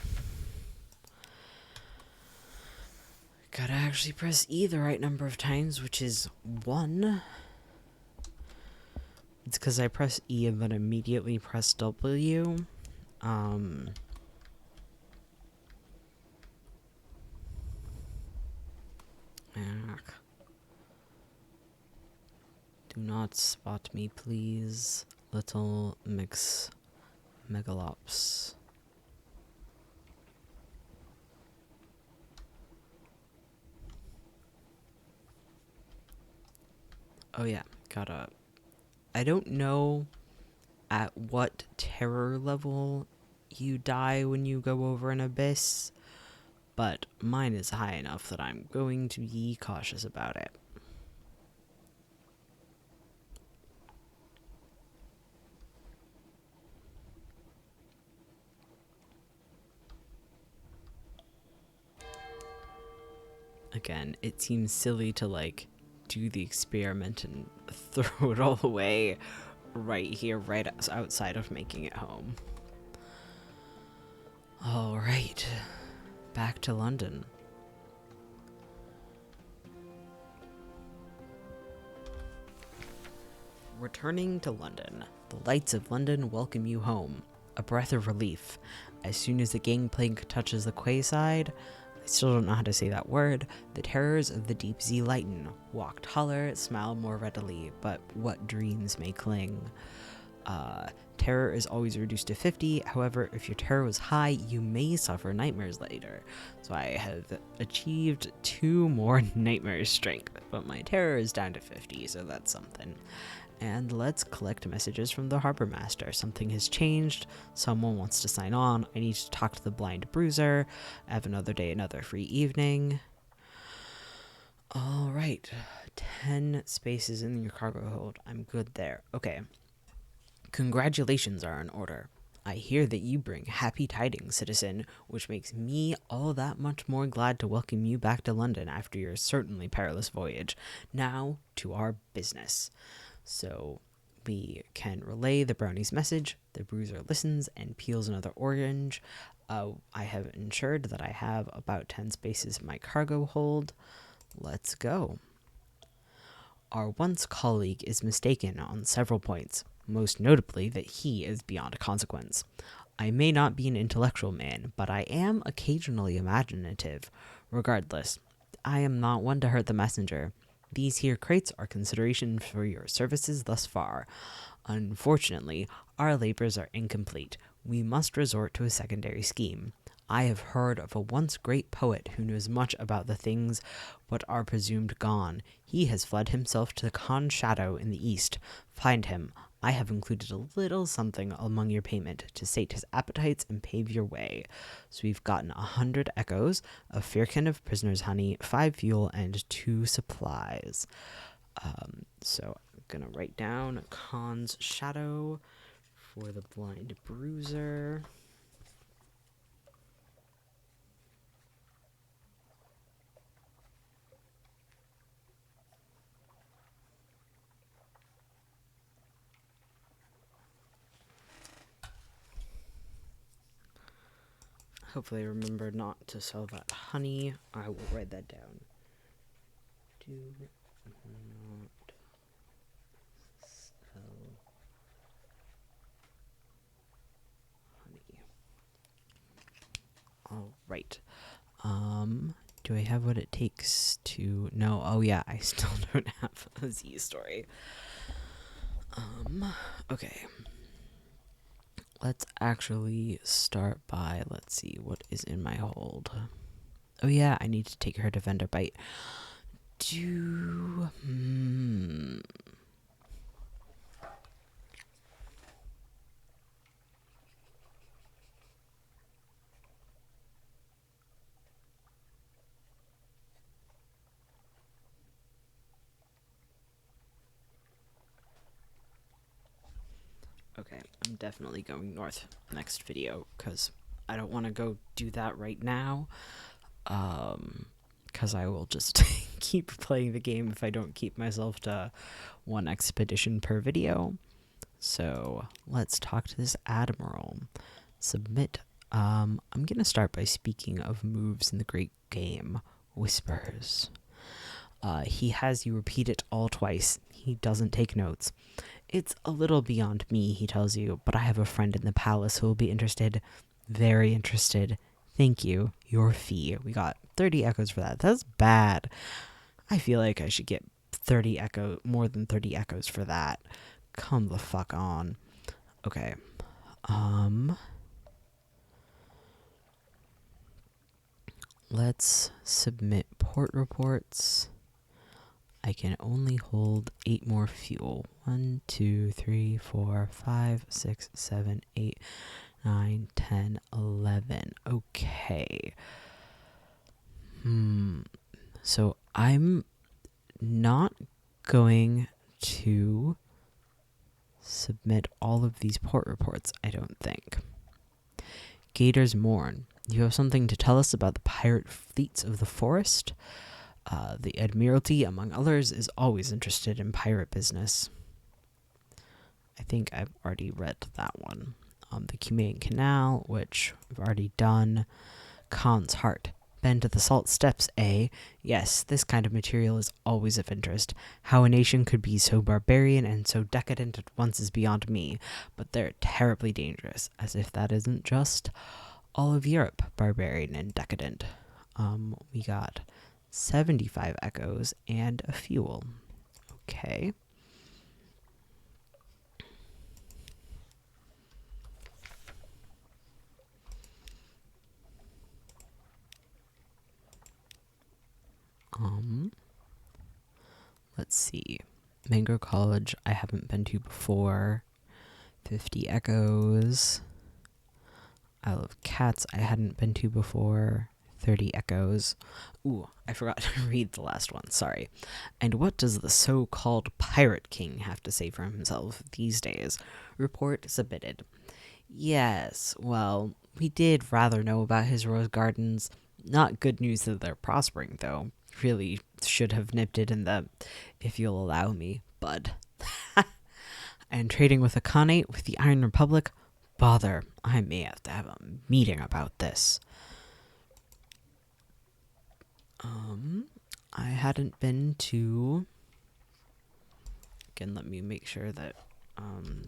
Gotta actually press E the right number of times, which is 1. It's because I press E and then immediately press W. Do not spot me, please, little megalops. Oh yeah, gotta. I don't know at what terror level you die when you go over an abyss, but mine is high enough that I'm going to be cautious about it. Again, it seems silly to like do the experiment and throw it all away right here, right outside of making it home. All right, back to London. Returning to London, the lights of London welcome you home. A breath of relief. As soon as the gangplank touches the quayside, I still don't know how to say that word, the terrors of the deep sea lighten. Walk taller, smile more readily, but what dreams may cling? Terror is always reduced to 50. However, if your terror was high, you may suffer nightmares later. So I have achieved 2 more nightmare strength, but my terror is down to 50, so that's something. And let's collect messages from the harbor master. Something has changed. Someone wants to sign on. I need to talk to the blind bruiser. Have another day, another free evening. All right. 10 spaces in your cargo hold. I'm good there. Okay. Congratulations are in order. I hear that you bring happy tidings, citizen, which makes me all that much more glad to welcome you back to London after your certainly perilous voyage. Now, to our business. So we can relay the brownie's message. The bruiser listens and peels another orange. I have ensured that I have about 10 spaces in my cargo hold. Let's go. Our once colleague is mistaken on several points, most notably that he is beyond consequence. I may not be an intellectual man, but I am occasionally imaginative. Regardless, I am not one to hurt the messenger. These here crates are consideration for your services thus far. Unfortunately, our labors are incomplete. We must resort to a secondary scheme. I have heard of a once great poet who knows much about the things what are presumed gone. He has fled himself to the Khan's shadow in the east. Find him. I have included a little something among your payment to sate his appetites and pave your way. So we've gotten 100 echoes, a firkin of prisoner's honey, 5 fuel, and 2 supplies. So I'm gonna write down Khan's shadow for the blind bruiser. Hopefully I remember not to sell that honey. I will write that down. Do not sell honey. All right. Do I have what it takes to... No, oh yeah, I still don't have a Z story. Okay. Let's actually start by, let's see, what is in my hold. Oh yeah, I need to take her to vendor bite. Okay, I'm definitely going north next video, because I don't want to go do that right now. Because I will just keep playing the game if I don't keep myself to 1 expedition per video. So let's talk to this admiral. Submit. I'm gonna start by speaking of moves in the great game. Whispers. He has you repeat it all twice. He doesn't take notes. It's a little beyond me, he tells you, but I have a friend in the palace who will be interested. Very interested. Thank you. Your fee. We got 30 echoes for that. That's bad. I feel like I should get more than 30 echoes for that. Come the fuck on. Okay. Let's submit port reports. I can only hold 8 more fuel. 1, 2, 3, 4, 5, 6, 7, 8, 9, 10, 11. Okay. So I'm not going to submit all of these port reports, I don't think. Gator's Morn, you have something to tell us about the pirate fleets of the forest? The Admiralty, among others, is always interested in pirate business. I think I've already read that one. The Cumane Canal, which I've already done. Khan's Heart. Been to the Salt Steps, eh? Yes, this kind of material is always of interest. How a nation could be so barbarian and so decadent at once is beyond me, but they're terribly dangerous, as if that isn't just all of Europe, barbarian and decadent. We got 75 echoes and a fuel. Okay. Let's see. Mango College, I haven't been to before. 50 echoes. Isle of Cats, I hadn't been to before. 30 echoes. Ooh, I forgot to read the last one, sorry. And what does the so-called Pirate King have to say for himself these days? Report submitted. Yes, well, we did rather know about his rose gardens. Not good news that they're prospering, though. Really should have nipped it in the, if you'll allow me, bud. And trading with a Khanate with the Iron Republic? Bother, I may have to have a meeting about this. I hadn't been to... Again, let me make sure that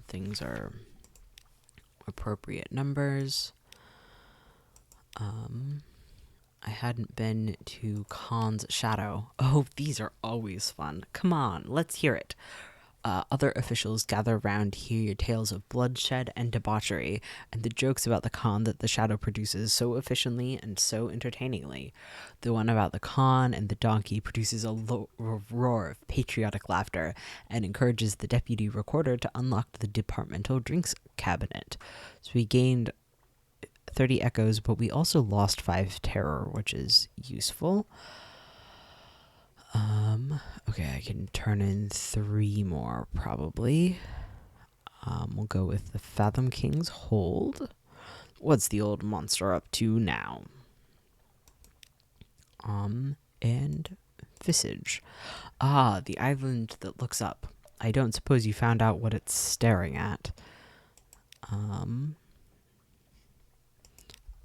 things are appropriate numbers. I hadn't been to Khan's Shadow. Oh, these are always fun. Come on, let's hear it. Other officials gather around to hear your tales of bloodshed and debauchery, and the jokes about the Khan that the Shadow produces so efficiently and so entertainingly. The one about the Khan and the donkey produces a roar of patriotic laughter and encourages the deputy recorder to unlock the departmental drinks cabinet. So we gained 30 echoes, but we also lost 5 terror, which is useful. Okay, I can turn in 3 more, probably. We'll go with the Fathom King's Hold. What's the old monster up to now? And Visage. Ah, the island that looks up. I don't suppose you found out what it's staring at.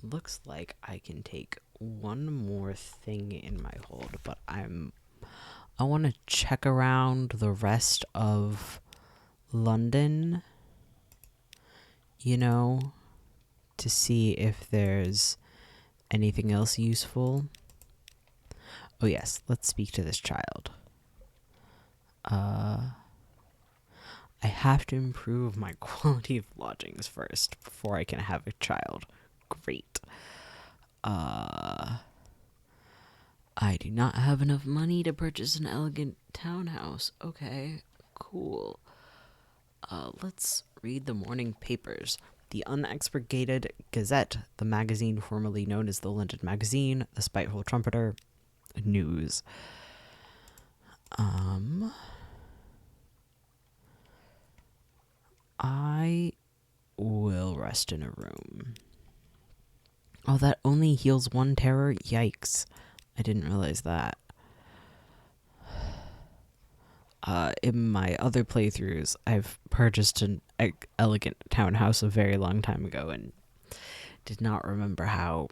Looks like I can take one more thing in my hold, but I want to check around the rest of London, you know, to see if there's anything else useful. Oh yes, let's speak to this child. I have to improve my quality of lodgings first before I can have a child. Great. I do not have enough money to purchase an elegant townhouse. Okay, cool. Let's read the morning papers. The Unexpurgated Gazette, the magazine formerly known as the London Magazine, the Spiteful Trumpeter, News. I will rest in a room. Oh, that only heals 1 terror? Yikes. I didn't realize that. In my other playthroughs, I've purchased an elegant townhouse a very long time ago and did not remember how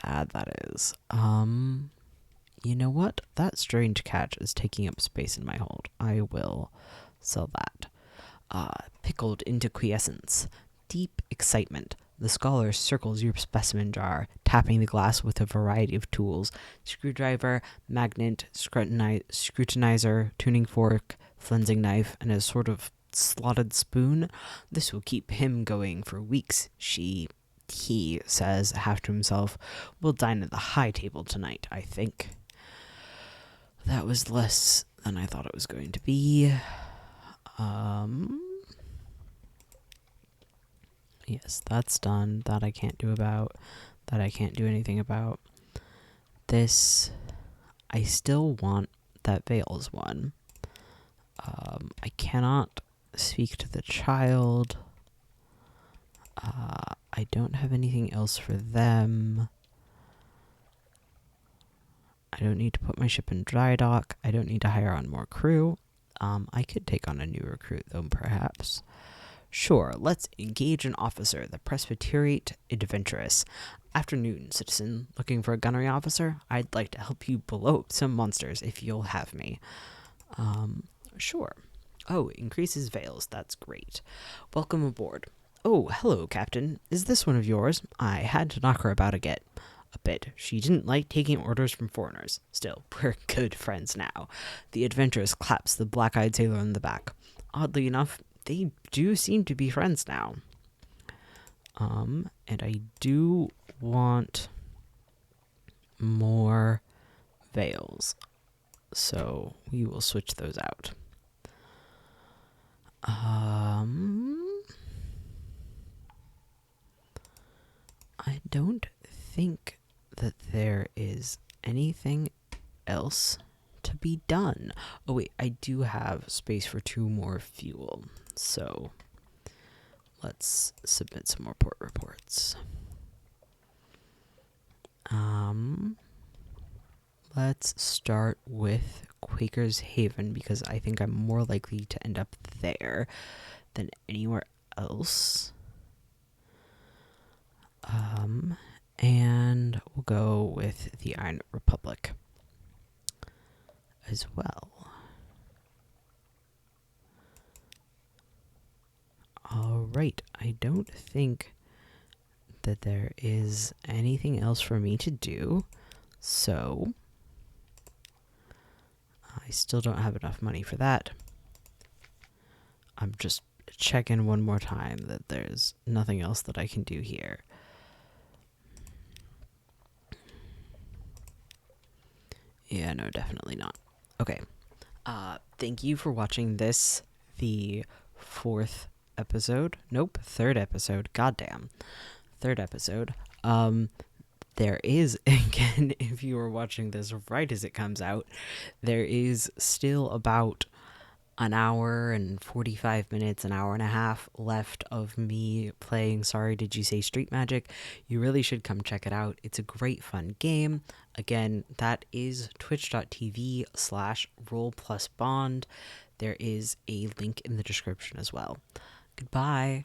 bad that is. You know what? That strange catch is taking up space in my hold. I will sell that. Pickled into quiescence. Deep excitement. The scholar circles your specimen jar, tapping the glass with a variety of tools. Screwdriver, magnet, scrutinizer, tuning fork, flensing knife, and a sort of slotted spoon. This will keep him going for weeks, he says, half to himself. We'll dine at the high table tonight, I think. That was less than I thought it was going to be. Yes, that's done. That I can't do about. That I can't do anything about. This, I still want that Veils one. I cannot speak to the child. I don't have anything else for them. I don't need to put my ship in dry dock. I don't need to hire on more crew. I could take on a new recruit, though, perhaps. Sure, let's engage an officer, the Presbyteriate Adventurous. Afternoon, citizen. Looking for a gunnery officer? I'd like to help you blow up some monsters if you'll have me. Sure. Oh, increases Veils. That's great. Welcome aboard. Oh, hello, Captain. Is this one of yours? I had to knock her about a bit. She didn't like taking orders from foreigners. Still, we're good friends now. The adventurous claps the black-eyed sailor on the back. Oddly enough, they do seem to be friends now. And I do want more Veils. So we will switch those out. I don't think that there is anything else to be done. Oh wait, I do have space for 2 more fuel. So let's submit some more port reports. Let's start with Quaker's Haven because I think I'm more likely to end up there than anywhere else. And we'll go with the Iron Republic as well. Alright, I don't think that there is anything else for me to do, so I still don't have enough money for that. I'm just checking one more time that there's nothing else that I can do here. Yeah, no, definitely not. Okay. Thank you for watching this, the 4th episode. Nope, 3rd episode. Goddamn. 3rd episode. There is, again, if you are watching this right as it comes out, there is still about an hour and 45 minutes, an hour and a half left of me playing Sorry Did You Say Street Magic. You really should come check it out. It's a great fun game. Again, that is twitch.tv/roll+bond. There is a link in the description as well. Goodbye.